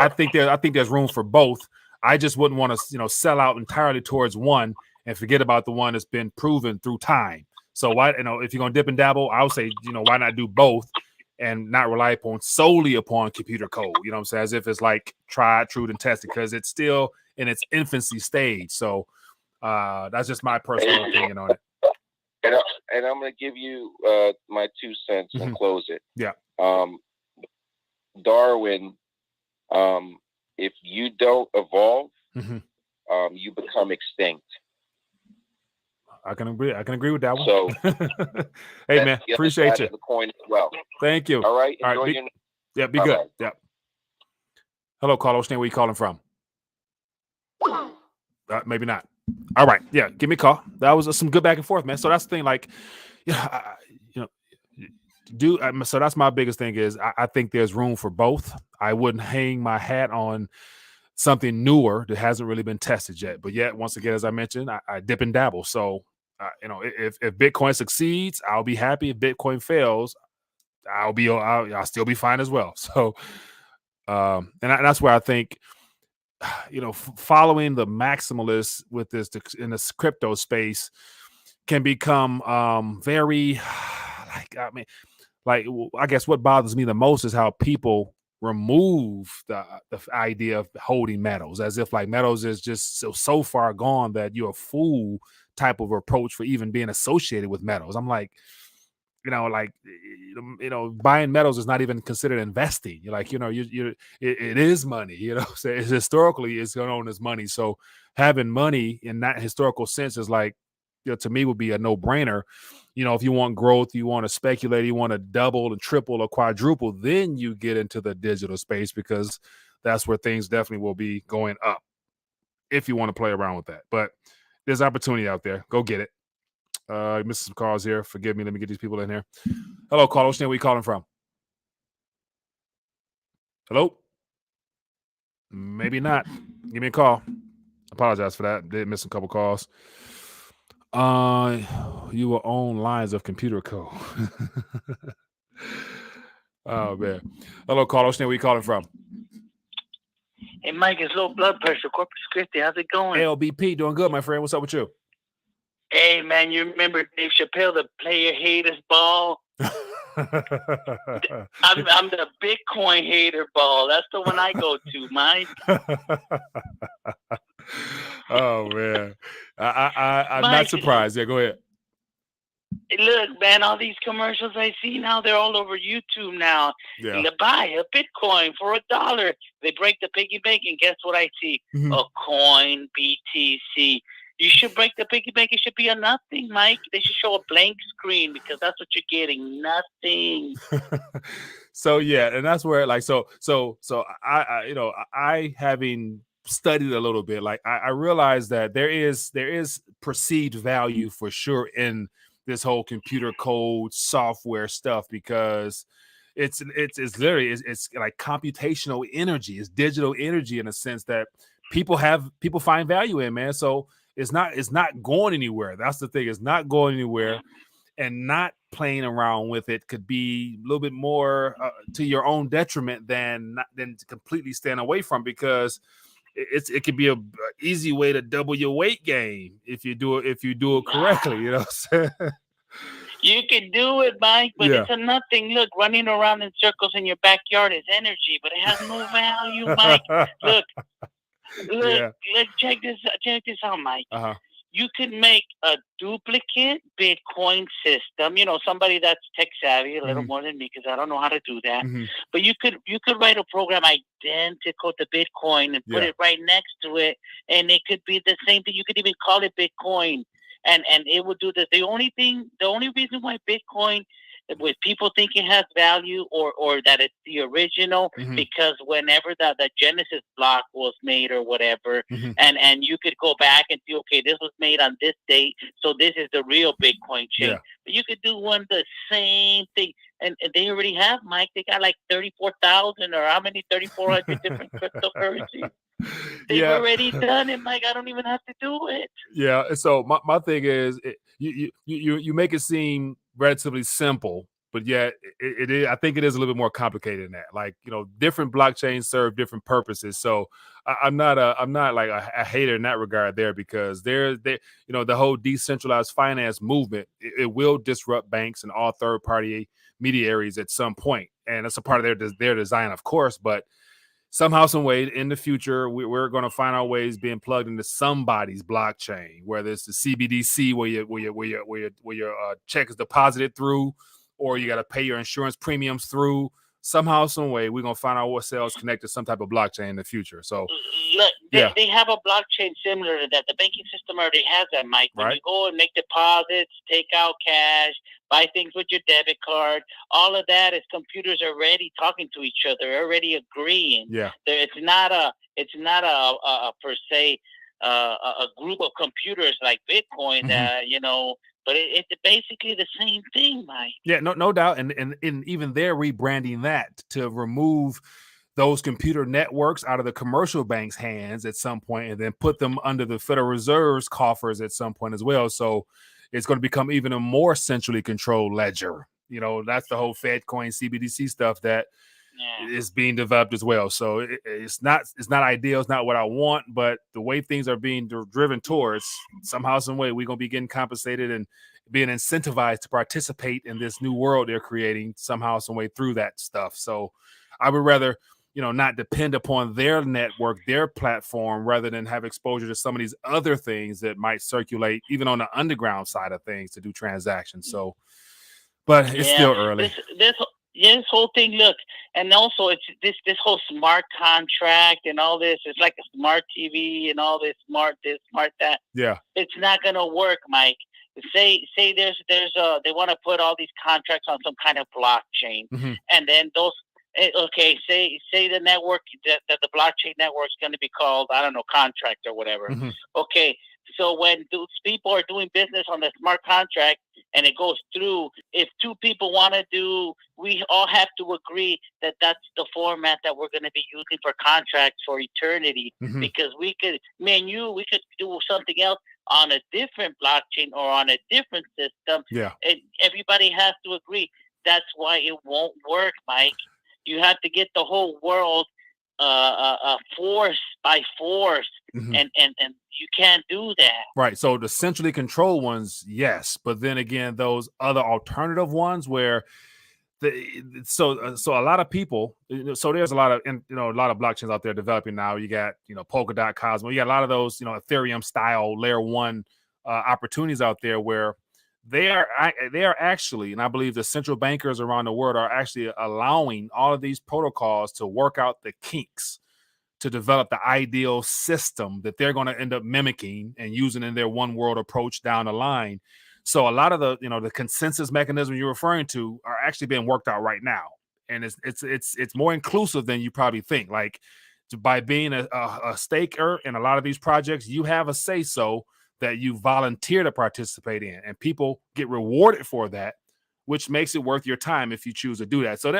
think there's room for both. I just wouldn't want to, sell out entirely towards one and forget about the one that's been proven through time. So why, if you're gonna dip and dabble, I would say, why not do both and not rely solely upon computer code? You know what I'm saying? As if it's like tried, true, and tested, because it's still in its infancy stage. So that's just my personal opinion on it. And I'm going to give you my 2 cents and close it. Yeah. Darwin, if you don't evolve, you become extinct. I can agree with that one. So, hey, man, appreciate you. The coin as well. Thank you. All right. All right. Be good. Right. Yeah. Hello, Carlos. Where you calling from? Maybe not. All right. Yeah. Give me a call. That was some good back and forth, man. So that's the thing. Like, so that's my biggest thing is I think there's room for both. I wouldn't hang my hat on something newer that hasn't really been tested yet. But yet, once again, as I mentioned, I dip and dabble. So, if Bitcoin succeeds, I'll be happy. If Bitcoin fails, I'll still be fine as well. So, and that's where I think, following the maximalists with this in this crypto space can become very I guess what bothers me the most is how people remove the idea of holding metals, as if like metals is just so far gone that you're a fool type of approach for even being associated with metals. I'm like, buying metals is not even considered investing. You're like, it is money, so historically it's known as money. So having money in that historical sense is like, to me would be a no-brainer. If you want growth, you want to speculate, you want to double and triple or quadruple, then you get into the digital space, because that's where things definitely will be going up if you want to play around with that. But there's opportunity out there. Go get it. Missing some calls here. Forgive me. Let me get these people in here. Hello, Carlos. Where are you calling from? Hello? Maybe not. Give me a call. Apologize for that. Did miss a couple calls. You will own lines of computer code. Oh man. Hello, Carlos. Where you calling from? Hey, Mike, it's low blood pressure. Corpus Christi, how's it going? LBP, doing good, my friend. What's up with you? Hey, man, you remember Dave Chappelle, the player haters ball? I'm the Bitcoin hater ball. That's the one I go to, Mike. Oh man, I'm Mike, not surprised. Yeah, go ahead. Look, man, all these commercials I see now, they're all over YouTube now. Yeah. And to buy a Bitcoin for $1, they break the piggy bank, and guess what I see? Mhm. A coin, BTC. You should break the piggy bank. It should be a nothing, Mike. They should show a blank screen because that's what you're getting. Nothing. So yeah, and that's where like so I you know I having studied a little bit, like I realized that there is perceived value for sure in this whole computer code software stuff because it's literally it's like computational energy, it's digital energy in a sense that people find value in, man. So it's not going anywhere. That's the thing. It's not going anywhere, and not playing around with it could be a little bit more to your own detriment than to completely stand away from, because it could be a easy way to double your weight gain if you do it correctly. You know what I'm saying? You can do it, Mike, but Yeah. it's a nothing. Look, running around in circles in your backyard is energy, but it has no value, Mike. Look, Yeah. check this out, Mike. Uh-huh. You could make a duplicate Bitcoin system. You know, somebody that's tech savvy a little more than me, because I don't know how to do that. But you could write a program identical to Bitcoin and put it right next to it, and it could be the same thing. You could even call it Bitcoin, and it would do this. The only reason why Bitcoin, with people think it has value or that it's the original, because whenever the Genesis block was made or whatever, and you could go back and see, okay, this was made on this date, so this is the real Bitcoin chain. Yeah. But you could do the same thing, and they already have, Mike. They got like 34,000 or how many 3,400 different cryptocurrencies. They've already done it, Mike. I don't even have to do it. Yeah. So my thing is, you make it seem relatively simple, but yet it is. I think it is a little bit more complicated than that. Like, you know, different blockchains serve different purposes. So I'm not like a hater in that regard there, because the whole decentralized finance movement, it will disrupt banks and all third party intermediaries at some point, and that's a part of their design, of course, but somehow, some way in the future, we're going to find our ways being plugged into somebody's blockchain, whether it's the CBDC where your check is deposited through, or you got to pay your insurance premiums through. Somehow, some way, we're going to find ourselves connected to some type of blockchain in the future. So, look, they have a blockchain similar to that. The banking system already has that, Mike. When you go and make deposits, take out cash, buy things with your debit card, all of that is computers already talking to each other, already agreeing. Yeah. It's not a per se a group of computers like Bitcoin that, you know, but it's basically the same thing, Mike. Yeah, no doubt. And even they're rebranding that to remove those computer networks out of the commercial banks' hands at some point, and then put them under the Federal Reserve's coffers at some point as well. So it's going to become even a more centrally controlled ledger. You know, that's the whole FedCoin CBDC stuff that is being developed as well. So it's not ideal. It's not what I want, but the way things are being driven towards, somehow, some way, we're going to be getting compensated and being incentivized to participate in this new world they're creating somehow, some way through that stuff. So I would rather, you know, not depend upon their network, their platform, rather than have exposure to some of these other things that might circulate even on the underground side of things to do transactions. So, but it's still early. This whole thing, look, and also it's this whole smart contract and all this. It's like a smart TV and all this smart that. Yeah, it's not gonna work, Mike. Say there's they want to put all these contracts on some kind of blockchain, and then those. Okay, say the network that the blockchain network is going to be called, I don't know, contract or whatever. Okay, So when those people are doing business on the smart contract and it goes through, if two people want to do, we all have to agree that that's the format that we're going to be using for contracts for eternity. Because we could do something else on a different blockchain or on a different system. Yeah. And everybody has to agree. That's why it won't work, Mike. You have to get the whole world force by force, and you can't do that. Right. So the centrally controlled ones, yes, but then again, those other alternative ones where so a lot of people, so there's a lot of a lot of blockchains out there developing now. You got Polkadot, Cosmo, you got a lot of those Ethereum style layer one opportunities out there where they are actually, and I believe the central bankers around the world are actually allowing all of these protocols to work out the kinks to develop the ideal system that they're going to end up mimicking and using in their one world approach down the line. So a lot of the the consensus mechanisms you're referring to are actually being worked out right now, and it's more inclusive than you probably think. Like by being a staker in a lot of these projects, you have a say so that you volunteer to participate in, and people get rewarded for that, which makes it worth your time if you choose to do that. So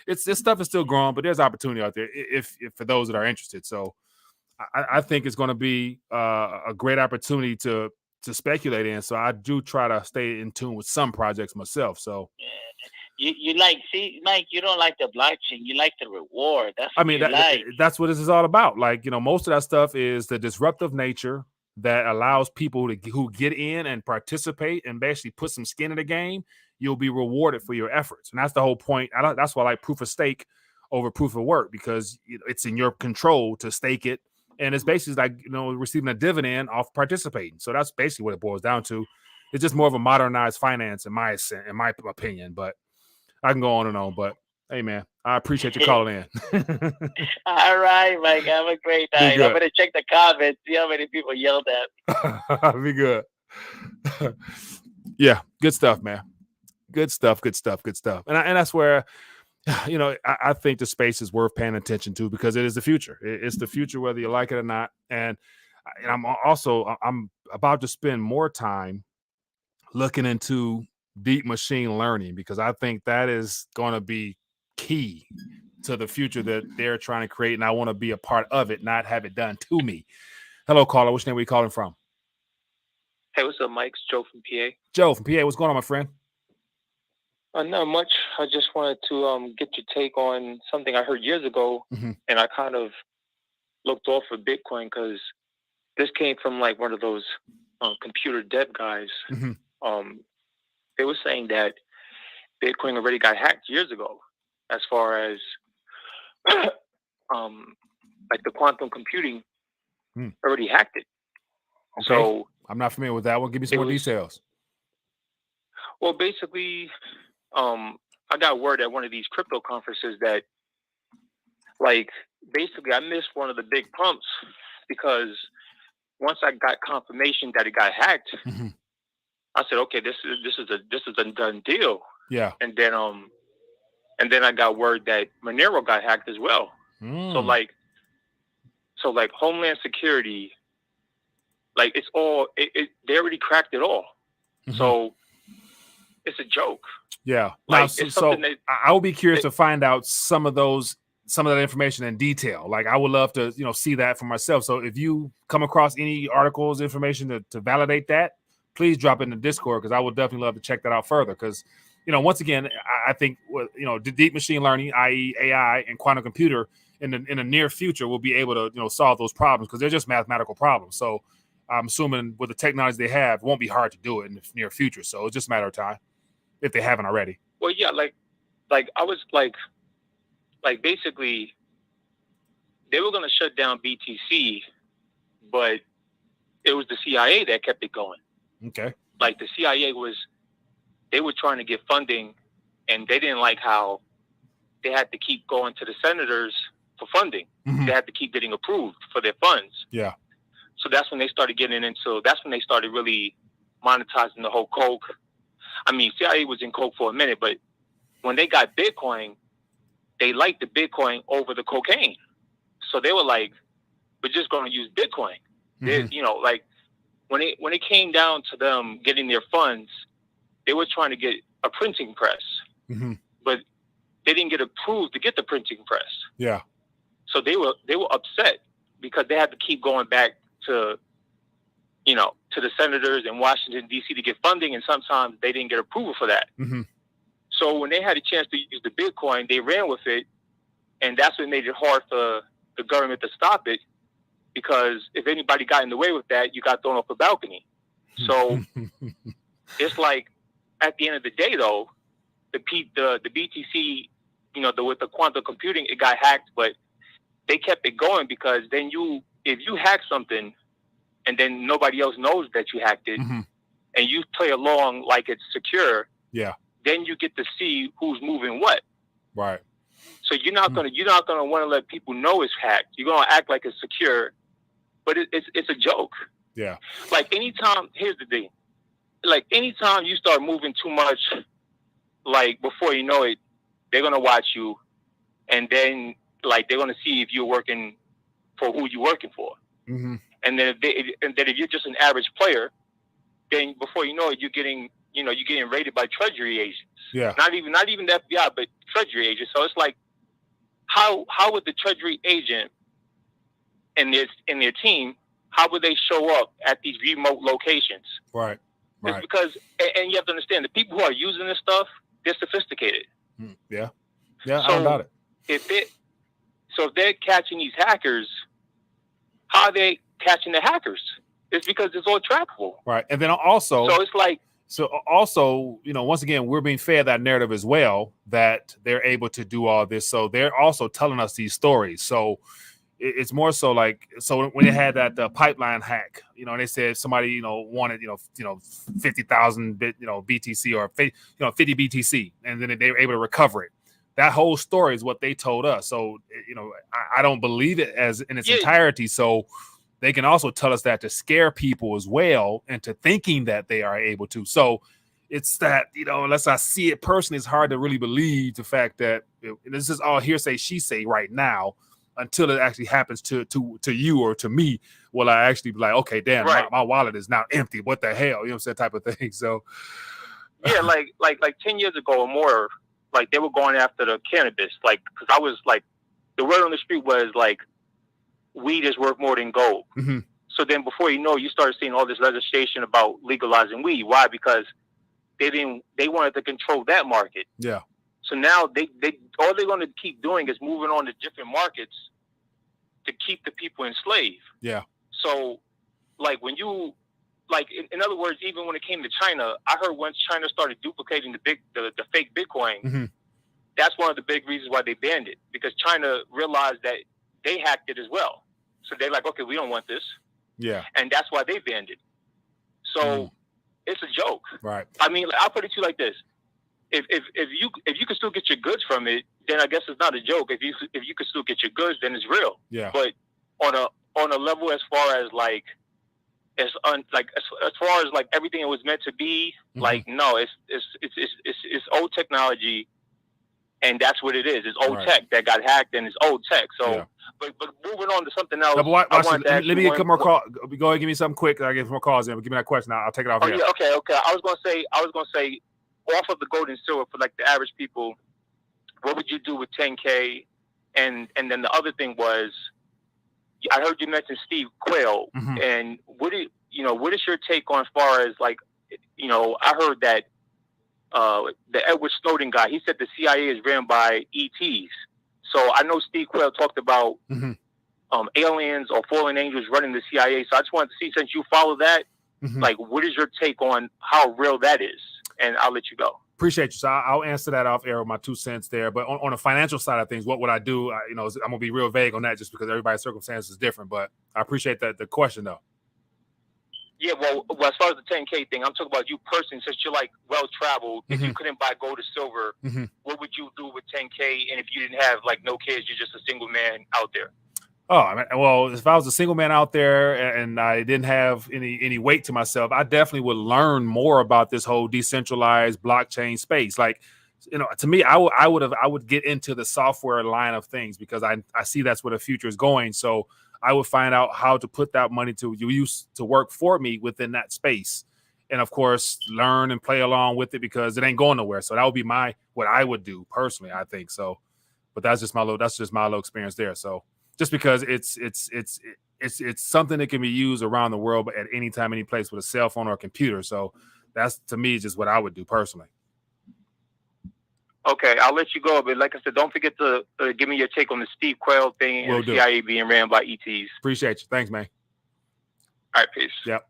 this stuff is still growing, but there's opportunity out there if for those that are interested. So I think it's going to be a great opportunity to speculate in. So I do try to stay in tune with some projects myself. So you Mike, you don't like the blockchain, you like the reward. That's that's what this is all about. Like, most of that stuff is the disruptive nature that allows people who get in and participate and basically put some skin in the game. You'll be rewarded for your efforts. And that's the whole point. That's why I like proof of stake over proof of work, because it's in your control to stake it. And it's basically like, receiving a dividend off participating. So that's basically what it boils down to. It's just more of a modernized finance in my opinion, but I can go on and on. But hey, man, I appreciate you calling in. All right, Mike. Have a great night. I'm going to check the comments, see how many people yelled at me. Be good. Yeah, good stuff, man. Good stuff. And that's where, I think the space is worth paying attention to, because it is the future. It's the future, whether you like it or not. And I'm about to spend more time looking into deep machine learning, because I think that is going to be key to the future that they're trying to create. And I want to be a part of it, not have it done to me. Hello, caller. Which name are you calling from? Hey, what's up, Mike? It's Joe from PA. Joe from PA. What's going on, my friend? Not much. I just wanted to get your take on something I heard years ago, and I kind of looked off of Bitcoin because this came from like one of those computer dev guys. They were saying that Bitcoin already got hacked years ago, as far as like the quantum computing already hacked it. Okay. So I'm not familiar with that one. Give me some more details. Well, basically, I got word at one of these crypto conferences that, like, basically I missed one of the big pumps, because once I got confirmation that it got hacked, I said, okay, this is a done deal. Yeah. And then I got word that Monero got hacked as well. So like Homeland Security, like they already cracked it all. So it's a joke. Yeah. Like, now, I would be curious to find out some of that information in detail. Like, I would love to, see that for myself. So if you come across any articles, information to validate that, please drop it in the Discord, because I would definitely love to check that out further. Because, once again, I think, the deep machine learning, i.e. AI and quantum computer, in the near future will be able to, solve those problems, because they're just mathematical problems. So I'm assuming with the technology they have, it won't be hard to do it in the near future. So it's just a matter of time, if they haven't already. Well, yeah, like I was like basically they were going to shut down BTC, but it was the CIA that kept it going. Okay. Like the CIA they were trying to get funding, and they didn't like how they had to keep going to the senators for funding. They had to keep getting approved for their funds. Yeah. So that's when they started that's when they started really monetizing the whole Coke. I mean, CIA was in Coke for a minute, but when they got Bitcoin, they liked the Bitcoin over the cocaine. So they were like, we're just going to use Bitcoin. when it came down to them getting their funds, they were trying to get a printing press, but they didn't get approved to get the printing press. Yeah. So they were upset because they had to keep going back to, to the senators in Washington, D.C. to get funding, and sometimes they didn't get approval for that. So when they had a chance to use the Bitcoin, they ran with it, and that's what made it hard for the government to stop it, because if anybody got in the way with that, you got thrown off a balcony. So it's like, at the end of the day, though, the BTC, with the quantum computing, it got hacked, but they kept it going, because then if you hack something and then nobody else knows that you hacked it, and you play along like it's secure, then you get to see who's moving what. Right. So you're not gonna want to let people know it's hacked. You're gonna act like it's secure, but it's a joke. Yeah. Like here's the thing. Like anytime you start moving too much, like before you know it, they're gonna watch you, and then like they're gonna see if you're working for who you're working for. And then if you're just an average player, then before you know it, you're getting raided by Treasury agents. Yeah. Not even the FBI, but Treasury agents. So it's like, how would the Treasury agent and their team, how would they show up at these remote locations? Right. It's because, and you have to understand, the people who are using this stuff, they're sophisticated. Yeah. Yeah. So I don't doubt it. If they're catching these hackers, how are they catching the hackers? It's because it's all trackable. Right. And then also, so it's like, once again, we're being fed that narrative as well, that they're able to do all this. So they're also telling us these stories. So it's more so like, so when they had that pipeline hack, and they said somebody, wanted, 50,000 BTC or 50 BTC, and then they were able to recover it. That whole story is what they told us. So, I don't believe it as in its entirety. So they can also tell us that to scare people as well into thinking that they are able to. So it's that, unless I see it personally, it's hard to really believe the fact that this is all hearsay, she say right now, until it actually happens to you or to me. Will I actually be like, okay, damn, my wallet is now empty. What the hell? You know what I'm saying? Type of thing. So yeah, like 10 years ago or more, like they were going after the cannabis, like, because I was like, the word on the street was like, weed is worth more than gold. So then before you know, you started seeing all this legislation about legalizing weed. Why? Because they wanted to control that market. Yeah. So now they all they're going to keep doing is moving on to different markets to keep the people enslaved. Yeah. So like when you, like in other words, even when it came to China, I heard once China started duplicating the fake Bitcoin, that's one of the big reasons why they banned it, because China realized that they hacked it as well. So they're like, okay, we don't want this. Yeah. And that's why they banned it. So it's a joke. Right. I mean, I'll put it to you like this. If you can still get your goods from it, then I guess it's not a joke. If you can still get your goods, then it's real. Yeah. But on a level as far as like as far as like everything it was meant to be, like no, it's old technology, and that's what it is. It's old tech that got hacked, and it's old tech. So, but moving on to something else. No, let me get a couple more calls. Go ahead, give me something quick. I'll get some more calls in. Give me that question. I'll take it off here. Yeah, okay. I was gonna say, off of the gold and silver for like the average people, what would you do with 10K? And then the other thing was, I heard you mention Steve Quayle, and what is your take on as far as like, I heard that the Edward Snowden guy, he said the CIA is ran by ETs. So I know Steve Quayle talked about aliens or fallen angels running the CIA. So I just wanted to see, since you follow that, like, what is your take on how real that is? And I'll let you go. Appreciate you. So I'll answer that off air with my 2 cents there. But on the financial side of things, what would I do? I'm gonna be real vague on that, just because everybody's circumstance is different. But I appreciate the question though. Yeah, well, as far as the 10K thing, I'm talking about you personally, since you're like well traveled. If you couldn't buy gold or silver, what would you do with 10K? And if you didn't have like no kids, you're just a single man out there. Oh, well, if I was a single man out there and I didn't have any weight to myself, I definitely would learn more about this whole decentralized blockchain space. Like, to me, I would get into the software line of things, because I see that's where the future is going. So I would find out how to put that money to use to work for me within that space. And of course, learn and play along with it because it ain't going nowhere. So that would be what I would do personally, I think. So, but that's just my little experience there. So just because it's something that can be used around the world, but at any time, any place with a cell phone or a computer. So that's, to me, just what I would do personally. Okay, I'll let you go, but like I said, don't forget to give me your take on the Steve Quayle thing and the CIA being ran by ETs. Appreciate you. Thanks, man. All right, peace. Yep.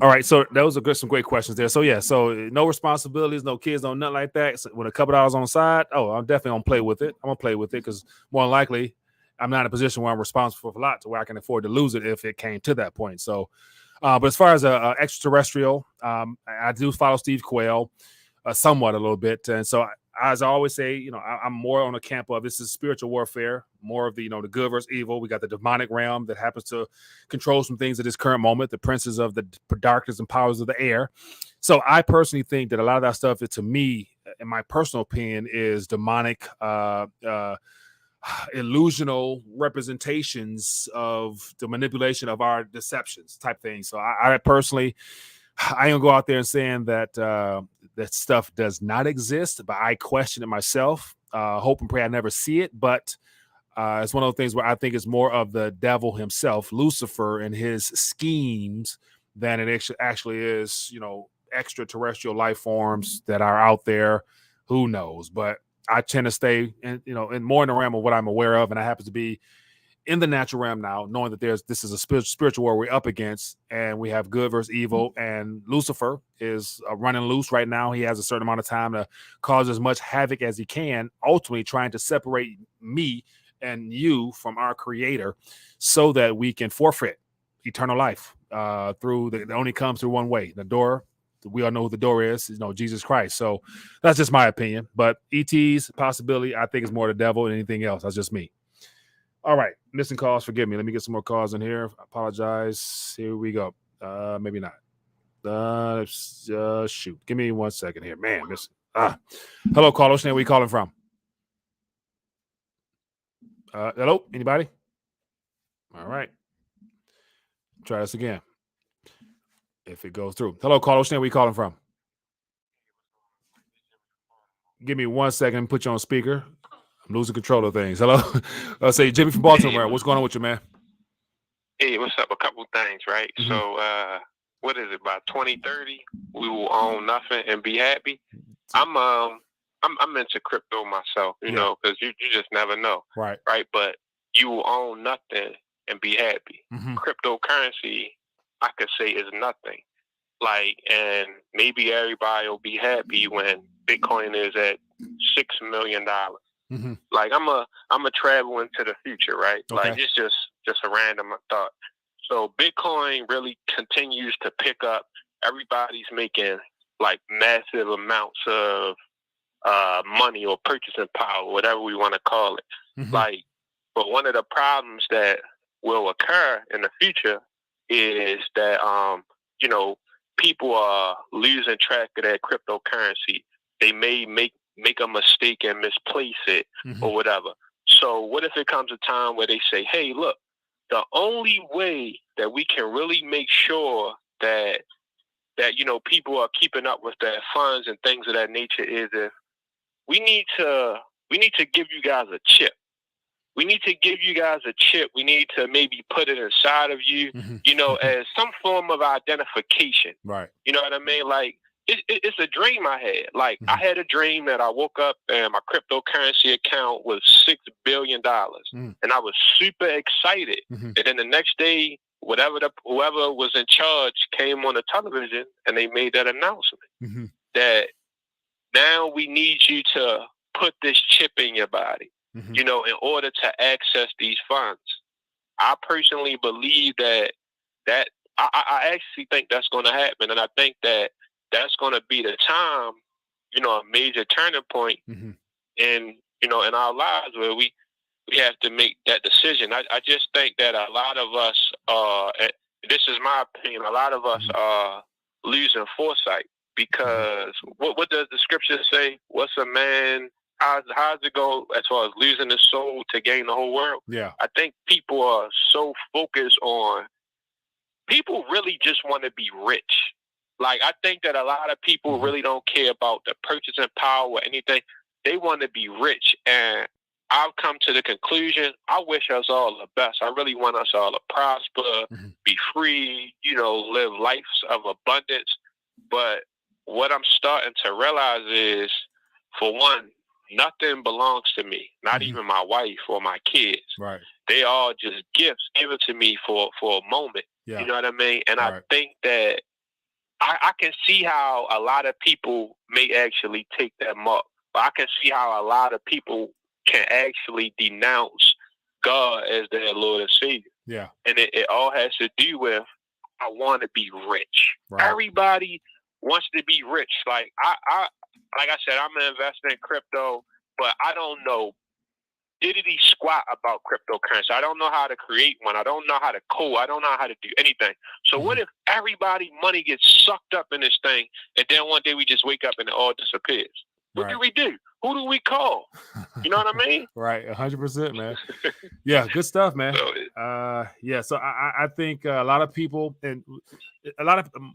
All right, so that was some great questions there. So yeah, so no responsibilities, no kids, no nothing like that. So with a couple dollars on the side, I'm definitely gonna play with it. I'm gonna play with it because more than likely, I'm not in a position where I'm responsible for a lot to where I can afford to lose it if it came to that point. So, but as far as a extraterrestrial, I do follow Steve Quayle somewhat a little bit, and so as I always say, I'm more on the camp of this is spiritual warfare, more of the, the good versus evil. We got the demonic realm that happens to control some things at this current moment, the princes of the darkness and powers of the air. So I personally think that a lot of that stuff, to me, in my personal opinion, is demonic, illusional representations of the manipulation of our deceptions type thing. So I personally, I don't go out there and saying that that stuff does not exist, but I question it myself. Hope and pray I never see it. But it's one of those things where I think it's more of the devil himself, Lucifer, and his schemes than it actually is, extraterrestrial life forms that are out there. Who knows? But I tend to stay in more in the realm of what I'm aware of, and I happen to be in the natural realm now, knowing that this is a spiritual war we're up against, and we have good versus evil, and Lucifer is running loose right now. He has a certain amount of time to cause as much havoc as he can, ultimately trying to separate me and you from our creator so that we can forfeit eternal life through it only comes through one way, the door. We all know who the door is, Jesus Christ. So that's just my opinion, but ET's possibility, I think, is more the devil than anything else. That's just me. All right, missing calls. Forgive me. Let me get some more calls in here. I apologize. Here we go. Maybe not. Shoot. Give me 1 second here, man. Hello, caller. Where are we calling from? Hello, anybody? All right. Try this again. If it goes through. Hello, caller. Where are we calling from? Give me 1 second and put you on speaker. I'm losing control of things. Hello. I'll say Jimmy from Baltimore. What's going on with you, man? Hey, what's up? A couple things, right? Mm-hmm. So, what is it? By 2030, we will own nothing and be happy. I'm into crypto myself, you know, because you just never know, right? But you will own nothing and be happy. Mm-hmm. Cryptocurrency, I could say, is nothing. And maybe everybody will be happy when Bitcoin is at $6 million. Mm-hmm. I'm a travel into the future, right? Okay. It's just a random thought. So Bitcoin really continues to pick up. Everybody's making massive amounts of money or purchasing power, whatever we want to call it. Mm-hmm. But one of the problems that will occur in the future is that people are losing track of their cryptocurrency. They may make a mistake and misplace it, mm-hmm. or whatever. So what if it comes a time where they say, hey, look, the only way that we can really make sure that people are keeping up with their funds and things of that nature is if we need to give you guys a chip. We need to give you guys a chip. We need to maybe put it inside of you, mm-hmm. As some form of identification. Right. You know what I mean? It's a dream I had. Mm-hmm. I had a dream that I woke up and my cryptocurrency account was $6 billion. Mm-hmm. And I was super excited. Mm-hmm. And then the next day, whoever was in charge came on the television and they made that announcement mm-hmm. that now we need you to put this chip in your body, mm-hmm. in order to access these funds. I personally believe that I actually think that's going to happen. And I think that that's going to be the time, a major turning point mm-hmm. in our lives where we have to make that decision. I just think that a lot of us this is my opinion, a lot of us mm-hmm. are losing foresight because what does the scripture say? What's a man how's it go as far as losing the soul to gain the whole world? Yeah. I think people are so focused on, people really just want to be rich. Like, I think that a lot of people really don't care about the purchasing power or anything. They want to be rich. And I've come to the conclusion, I wish us all the best. I really want us all to prosper, be free, live lives of abundance. But what I'm starting to realize is, for one, nothing belongs to me, not even my wife or my kids. Right. They all just gifts given to me for a moment. Yeah. You know what I mean? And I think that I can see how a lot of people may actually take that mark. But I can see how a lot of people can actually denounce God as their Lord and Savior. Yeah. And it all has to do with, I want to be rich. Right. Everybody wants to be rich. Like I like I said, I'm an investor in crypto, but I don't know diddity squat about cryptocurrency. I don't know how to create one. I don't know how to code. I don't know how to do anything. So what if everybody money gets sucked up in this thing, and then one day we just wake up and it all disappears? What do we do? Who do we call? You know what I mean? Right. 100%, man. Yeah. Good stuff, man. Yeah. So I think a lot of people, and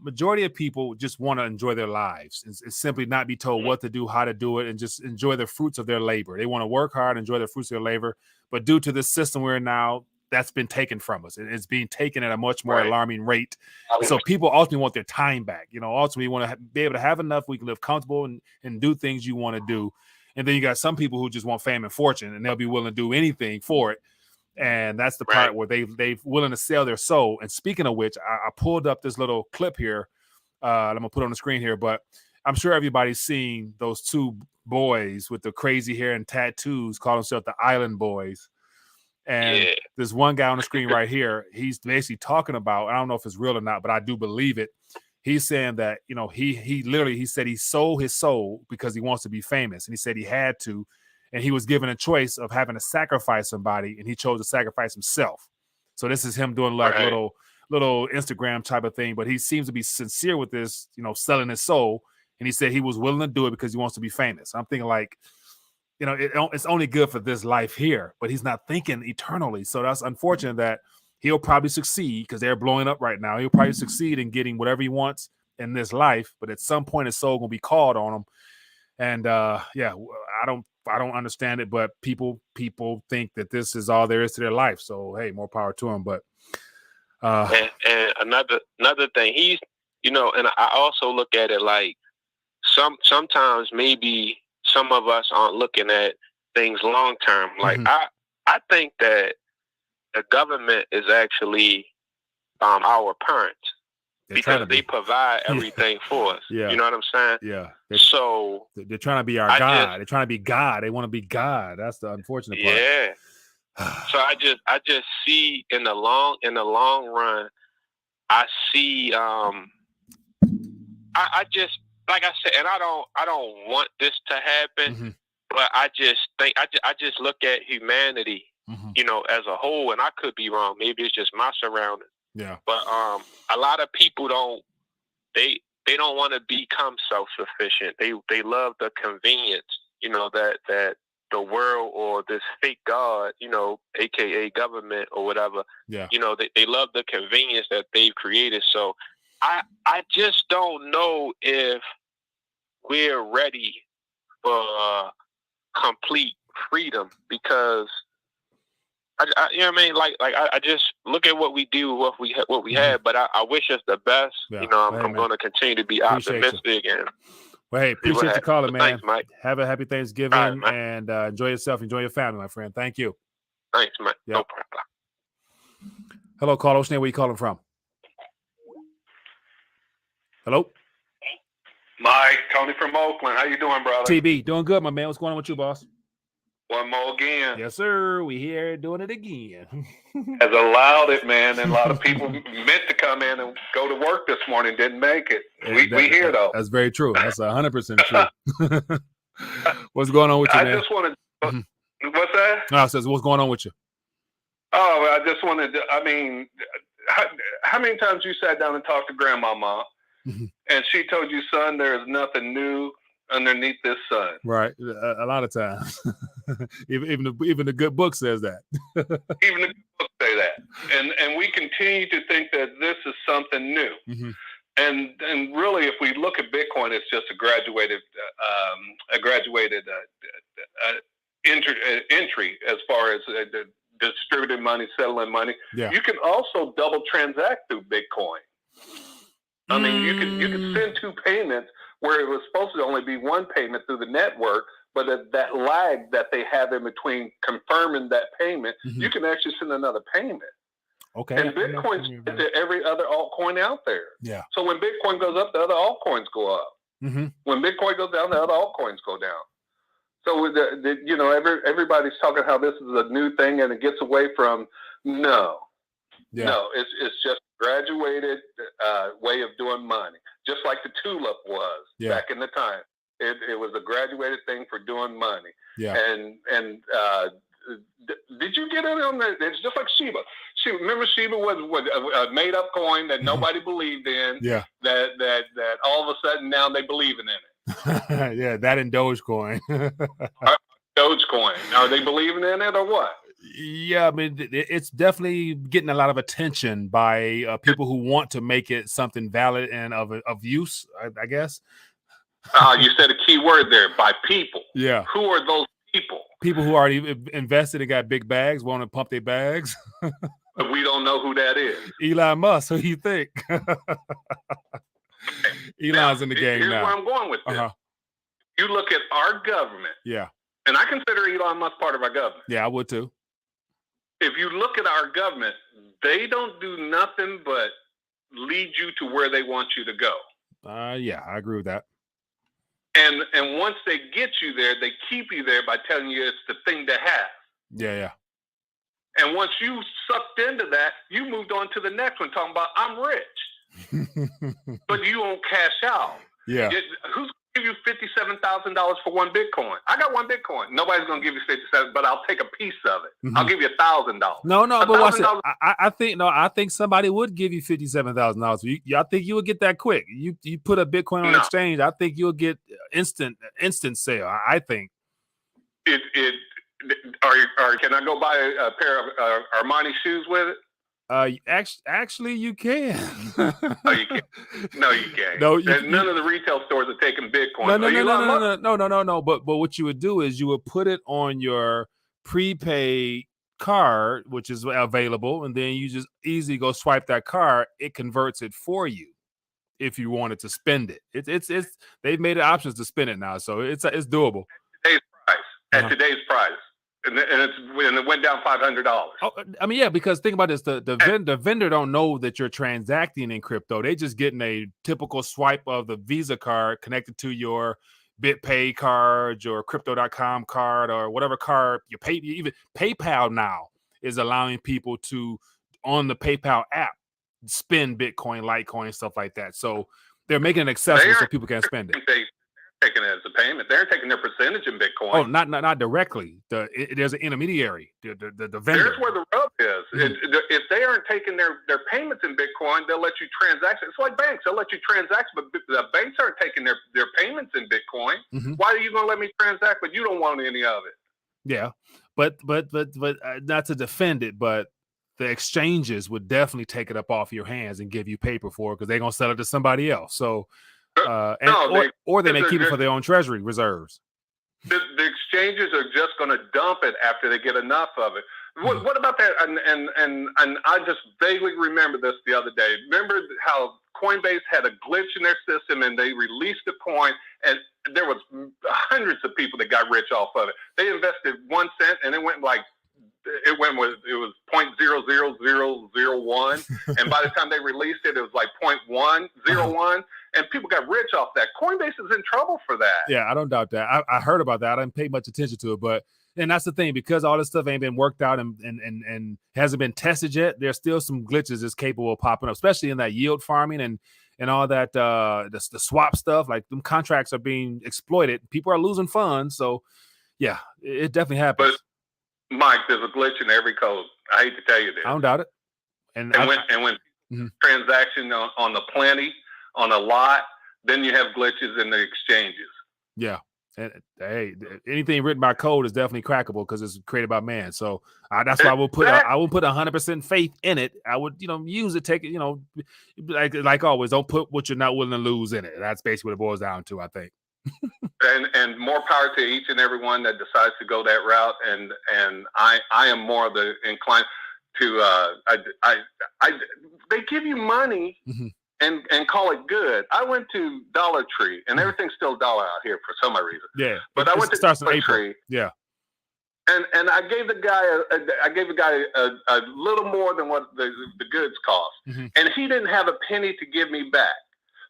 majority of people just want to enjoy their lives and simply not be told what to do, how to do it, and just enjoy the fruits of their labor. They want to work hard, enjoy the fruits of their labor. But due to this system we're in now, that's been taken from us. It's being taken at a much more alarming rate. So people ultimately want their time back. Ultimately want to be able to have enough we can live comfortable and do things you want to do. And then you got some people who just want fame and fortune, and they'll be willing to do anything for it. And that's the part where they've willing to sell their soul. And speaking of which, I pulled up this little clip here. I'm gonna put it on the screen here, but I'm sure everybody's seen those two boys with the crazy hair and tattoos call themselves the Island Boys. And there's one guy on the screen right here. He's basically talking about, I don't know if it's real or not, but I do believe it. He's saying that, he said he sold his soul because he wants to be famous. And he said he had to. And he was given a choice of having to sacrifice somebody, and he chose to sacrifice himself. So this is him doing like little Instagram type of thing, but he seems to be sincere with this, selling his soul. And he said he was willing to do it because he wants to be famous. I'm thinking like, it's only good for this life here, but he's not thinking eternally. So that's unfortunate that he'll probably succeed because they're blowing up right now. He'll probably succeed in getting whatever he wants in this life, but at some point his soul gonna be called on him. And I don't understand it, but people think that this is all there is to their life. So hey, more power to him. But and another thing, he's and I also look at it like sometimes maybe some of us aren't looking at things long term. Like I think that the government is actually our parents. Because they provide everything for us. Yeah. You know what I'm saying? Yeah. They're trying to be our God. They're trying to be God. They want to be God. That's the unfortunate part. Yeah. So I just see in the long run, I see I just, like I said, and I don't want this to happen, but I just think I just look at humanity, as a whole, and I could be wrong. Maybe it's just my surroundings. Yeah. But a lot of people don't want to become self-sufficient. They love the convenience, that the world or this fake God, aka government or whatever. Yeah. They love the convenience that they've created. So I just don't know if we're ready for complete freedom, because I you know what I mean? Like I just look at what we do, what we have, but I wish us the best. Yeah. I'm going to continue to be optimistic. And well, hey, appreciate you calling, man. Thanks, Mike. Have a happy Thanksgiving, right, and enjoy yourself, enjoy your family, my friend. Thank you. Thanks, Mike. Yep. No problem. Hello, caller. What's your name? Where you calling from? Hello, Mike, Tony from Oakland. How you doing, brother? TB, doing good, my man. What's going on with you, boss? One more again. Yes, sir. We here doing it again. Has allowed it, man, and a lot of people meant to come in and go to work this morning, didn't make it. We here though. That's very true. That's 100% true. What's going on with you, man? I just wanted. What's that? No, I says, what's going on with you? Oh, I just wanted. I mean, how many times you sat down and talked to Grandmama, and she told you, son, there is nothing new underneath this sun. Right. A lot of times. even the good book says that. Even the books say that. And we continue to think that this is something new. Mm-hmm. And really, if we look at Bitcoin, it's just a graduated entry as far as the distributed money, settling money. Yeah. You can also double transact through Bitcoin. I mean, you can send two payments where it was supposed to only be one payment through the network, but that lag that they have in between confirming that payment, you can actually send another payment. Okay. And Bitcoin's to every other altcoin out there. Yeah. So when Bitcoin goes up, the other altcoins go up. Mm-hmm. When Bitcoin goes down, the other altcoins go down. So with everybody's talking how this is a new thing and it gets away from no. It's just a graduated way of doing money, just like the tulip was back in the time. It was a graduated thing for doing money. Yeah. And did you get in on that? It's just like Shiba. Remember Shiba was a made up coin that nobody believed in. Yeah. That all of a sudden now they believe in it. Yeah, that and Dogecoin. Dogecoin. Are they believing in it or what? Yeah, I mean, it's definitely getting a lot of attention by people who want to make it something valid and of use, I guess. You said a key word there, by people. Yeah. Who are those people? People who already invested and got big bags, want to pump their bags. But we don't know who that is. Elon Musk, who you think? Elon's in the game here's now. Where I'm going with this. You look at our government. Yeah. And I consider Elon Musk part of our government. Yeah, I would too. If you look at our government, they don't do nothing but lead you to where they want you to go. Yeah, I agree with that. And once they get you there, they keep you there by telling you it's the thing to have. Yeah. And once you sucked into that, you moved on to the next one, talking about I'm rich, but you won't cash out. Yeah. Who's give you $57,000 for one Bitcoin? I got one Bitcoin. Nobody's gonna give you 57, but I'll take a piece of it. I'll give you $1,000. No, but watch it. I think somebody would give you $57,000. I think you would get that quick. You put a Bitcoin on exchange. I think you'll get instant sale. I think. Can I go buy a pair of Armani shoes with it? Actually, you can. No, you can't. No, you can't. None of the retail stores are taking Bitcoin. No. But what you would do is you would put it on your prepaid card, which is available, and then you just easily go swipe that card. It converts it for you if you wanted to spend it. It's they've made it options to spend it now, so it's doable. At today's price. And it went down $500. Oh, I mean, yeah, because think about this: the vendor don't know that you're transacting in crypto. They just getting a typical swipe of the Visa card connected to your BitPay card, your Crypto.com card, or whatever card you pay. Even PayPal now is allowing people to on the PayPal app spend Bitcoin, Litecoin, stuff like that. So they're making it accessible so people can spend it. Taking it as a payment. They're taking their percentage in Bitcoin. Oh, not directly. There's an intermediary. The vendor. There's where the rub is. If they aren't taking their payments in Bitcoin, they'll let you transact. It's like banks. They'll let you transact, but the banks aren't taking their payments in Bitcoin. Why are you going to let me transact, but you don't want any of it? Yeah, but not to defend it, but the exchanges would definitely take it up off your hands and give you paper for it because they're going to sell it to somebody else. So. Or they may keep it for their own treasury reserves. The exchanges are just going to dump it after they get enough of it. What about that? And I just vaguely remember this the other day. Remember how Coinbase had a glitch in their system and they released a coin and there was hundreds of people that got rich off of it. They invested 1 cent and it was 0.00001, and by the time they released it, it was like 0.101, and people got rich off that. Coinbase is in trouble for that. Yeah, I don't doubt that. I heard about that. I didn't pay much attention to it, and that's the thing, because all this stuff ain't been worked out and hasn't been tested yet. There's still some glitches that's capable of popping up, especially in that yield farming and all that the swap stuff. Like them contracts are being exploited. People are losing funds, so yeah, it definitely happens. But Mike, there's a glitch in every code. I hate to tell you this. I don't doubt it. And when transaction on the plenty, on a lot, then you have glitches in the exchanges. Yeah. And hey, anything written by code is definitely crackable because it's created by man. So that's why I will put 100% faith in it. I would, use it, take it, like always, don't put what you're not willing to lose in it. That's basically what it boils down to, I think. And more power to each and every one that decides to go that route. And I am more of the inclined to they give you money. Mm-hmm. And call it good. I went to Dollar Tree, and everything's still $1 out here for some reason. Yeah, but I went to Dollar Tree. Yeah, and I gave the guy a little more than what the goods cost, mm-hmm. and he didn't have a penny to give me back.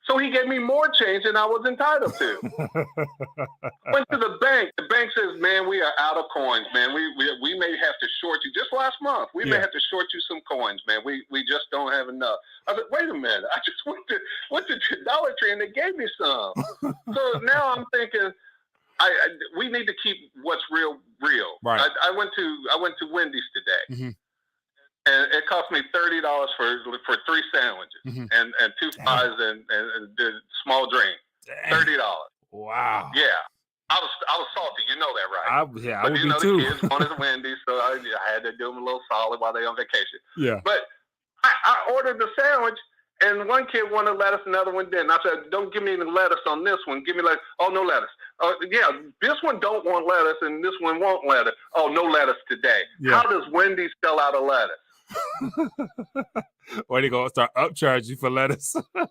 So he gave me more change than I was entitled to. Went to the bank. The bank says, "Man, we are out of coins, man. We may have to short you." Just last month, we may have to short you some coins, man. We just don't have enough. I said, "Wait a minute. I just went to Dollar Tree and they gave me some." So now I'm thinking, we need to keep what's real. Right. I went to Wendy's today. Mm-hmm. And it cost me $30 for 3 sandwiches, mm-hmm. and 2 fries and the small drink. $30. Wow. Yeah, I was salty. You know that, right? I would be too. The kids wanted Wendy's, so I had to do them a little solid while they on vacation. Yeah. But I ordered the sandwich, and one kid wanted lettuce, another one didn't. I said, "Don't give me any lettuce on this one. Give me lettuce." "Oh, no lettuce." "Yeah, this one don't want lettuce, and this one won't lettuce." "Oh, no lettuce today." Yeah. How does Wendy's sell out of lettuce? Or they gonna start upcharging you for lettuce? I'm saying,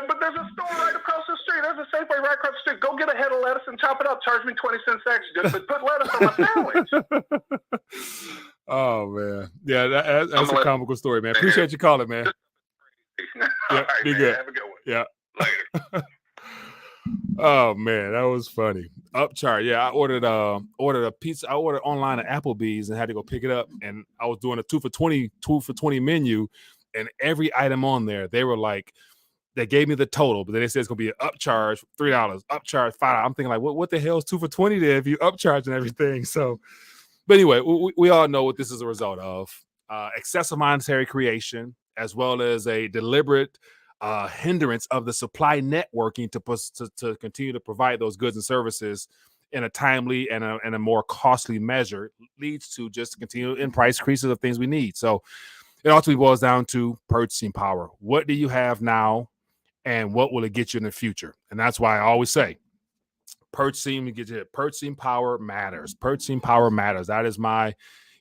but there's a store right across the street. There's a Safeway right across the street. Go get a head of lettuce and chop it up. Charge me 20 cents extra. Just put lettuce on my sandwich. Oh man, yeah, that's a comical story, man. Appreciate you calling, man. Yeah, right, be man. good. Have a good one. Yeah. Later. Oh man, that was funny. Upcharge. Yeah, I ordered a pizza. I ordered online at Applebee's and had to go pick it up. And I was doing a 2 for $20 menu, and every item on there, they were like, they gave me the total, but then they said it's gonna be an upcharge $3, upcharge $5. I'm thinking like, what the hell is 2 for $20 there if you upcharging everything? So, but anyway, we all know what this is a result of: excessive monetary creation, as well as a deliberate hindrance of the supply networking to continue to provide those goods and services in a timely and a more costly measure, leads to just continue in price increases of things we need. So it ultimately boils down to purchasing power. What do you have now, and what will it get you in the future? And that's why I always say purchasing power matters. Purchasing power matters. That is my,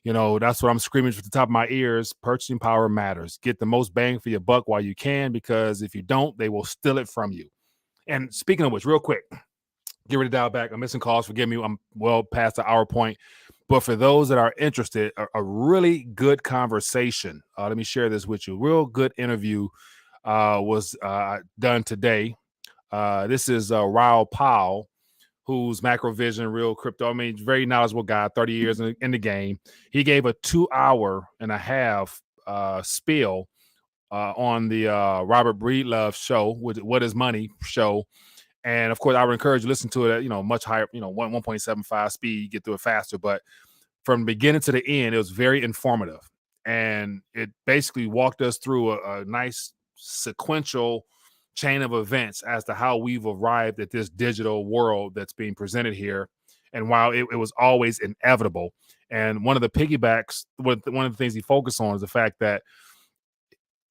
that's what I'm screaming from the top of my ears. Purchasing power matters. Get the most bang for your buck while you can, because if you don't, they will steal it from you. And speaking of which, real quick, get ready to dial back. I'm missing calls. Forgive me. I'm well past the hour point. But for those that are interested, a really good conversation. Let me share this with you. Real good interview was done today. This is Raul Powell, who's Macrovision, real crypto. I mean, very knowledgeable guy, 30 years in the game. He gave a 2.5-hour spiel on the Robert Breedlove show, with What Is Money show. And of course, I would encourage you to listen to it at, much higher, 1.75 speed, you get through it faster. But from the beginning to the end, it was very informative. And it basically walked us through a nice sequential chain of events as to how we've arrived at this digital world that's being presented here, and while it was always inevitable. And one of the piggybacks, one of the things he focused on is the fact that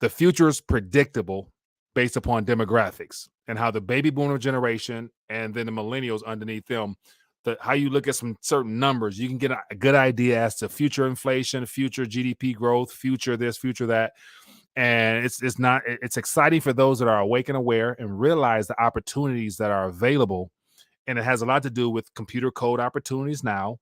the future is predictable based upon demographics, and how the baby boomer generation and then the millennials underneath them, how you look at some certain numbers, you can get a good idea as to future inflation, future GDP growth, future this, future that. And it's exciting for those that are awake and aware and realize the opportunities that are available. And it has a lot to do with computer code opportunities now,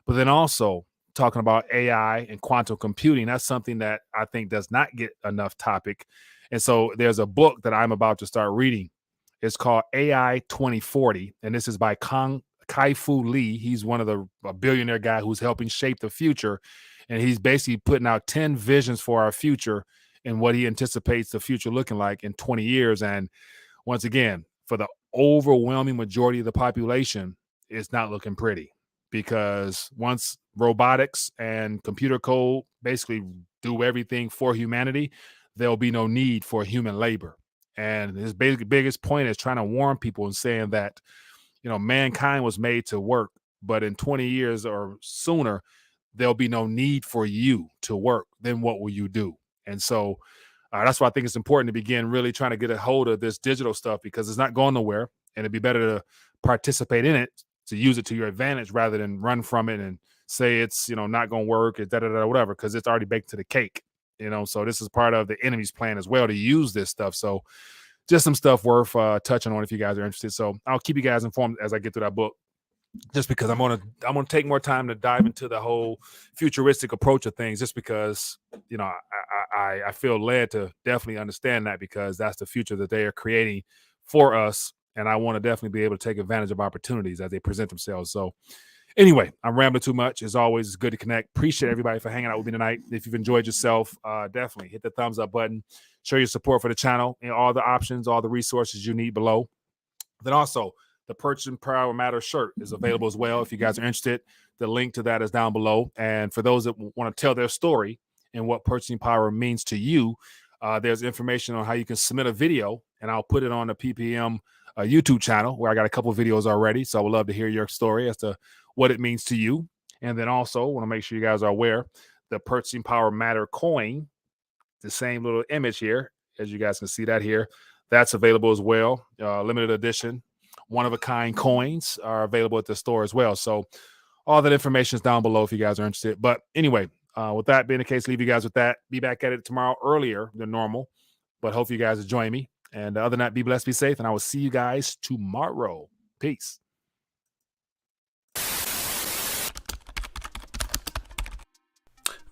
but then also talking about AI and quantum computing. That's something that I think does not get enough topic. And so there's a book that I'm about to start reading. It's called AI 2040. And this is by Kai-Fu Lee. He's one of a billionaire guy who's helping shape the future. And he's basically putting out 10 visions for our future and what he anticipates the future looking like in 20 years. And once again, for the overwhelming majority of the population, it's not looking pretty, because once robotics and computer code basically do everything for humanity, there'll be no need for human labor. And his biggest point is trying to warn people and saying that, mankind was made to work, but in 20 years or sooner, there'll be no need for you to work. Then what will you do? And so that's why I think it's important to begin really trying to get a hold of this digital stuff, because it's not going nowhere, and it'd be better to participate in it, to use it to your advantage rather than run from it and say it's not going to work, whatever, because it's already baked to the cake. So this is part of the enemy's plan as well, to use this stuff. So just some stuff worth touching on if you guys are interested. So I'll keep you guys informed as I get through that book, just because I'm gonna take more time to dive into the whole futuristic approach of things, just because I feel led to definitely understand that, because that's the future that they are creating for us, and I want to definitely be able to take advantage of opportunities as they present themselves. So anyway, I'm rambling too much. As always, it's good to connect. Appreciate everybody for hanging out with me tonight. If you've enjoyed yourself, definitely hit the thumbs up button. Show your support for the channel and all the options, all the resources you need below. Then also, the Purchasing Power Matter shirt is available as well. If you guys are interested, the link to that is down below. And for those that want to tell their story and what purchasing power means to you, there's information on how you can submit a video, and I'll put it on the PPM YouTube channel, where I got a couple of videos already. So I would love to hear your story as to what it means to you. And then also want to make sure you guys are aware, the Purchasing Power Matter coin, the same little image here, as you guys can see that here, that's available as well. Limited edition, one-of-a-kind coins are available at the store as well. So all that information is down below if you guys are interested. But anyway, with that being the case, leave you guys with that. Be back at it tomorrow earlier than normal, but hope you guys will join me. And other than that, be blessed, be safe, and I will see you guys tomorrow. Peace.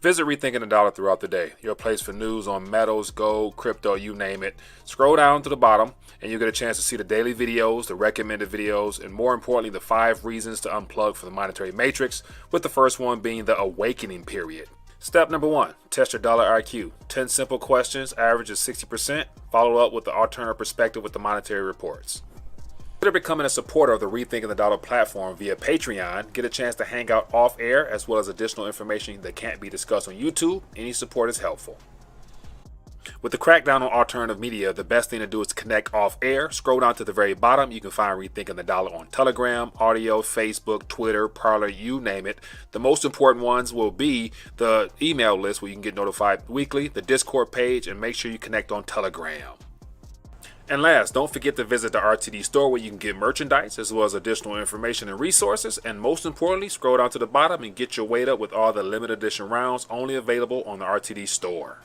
Visit Rethinking the Dollar throughout the day, your place for news on metals, gold, crypto, you name it. Scroll down to the bottom and you get a chance to see the daily videos, the recommended videos, and more importantly, the 5 reasons to unplug from the monetary matrix, with the first one being the awakening period. Step number 1, test your dollar IQ. 10 simple questions, average is 60%, followed up with the alternative perspective with the monetary reports. Consider becoming a supporter of the Rethinking the Dollar platform via Patreon. Get a chance to hang out off air, as well as additional information that can't be discussed on YouTube. Any support is helpful. With the crackdown on alternative media, the best thing to do is to connect off air. Scroll down to the very bottom. You can find Rethinking the Dollar on Telegram, audio, Facebook, Twitter, Parler, you name it. The most important ones will be the email list, where you can get notified weekly, the Discord page, and make sure you connect on Telegram. And last, don't forget to visit the RTD store, where you can get merchandise as well as additional information and resources. And most importantly, scroll down to the bottom and get your weight up with all the limited edition rounds only available on the RTD store.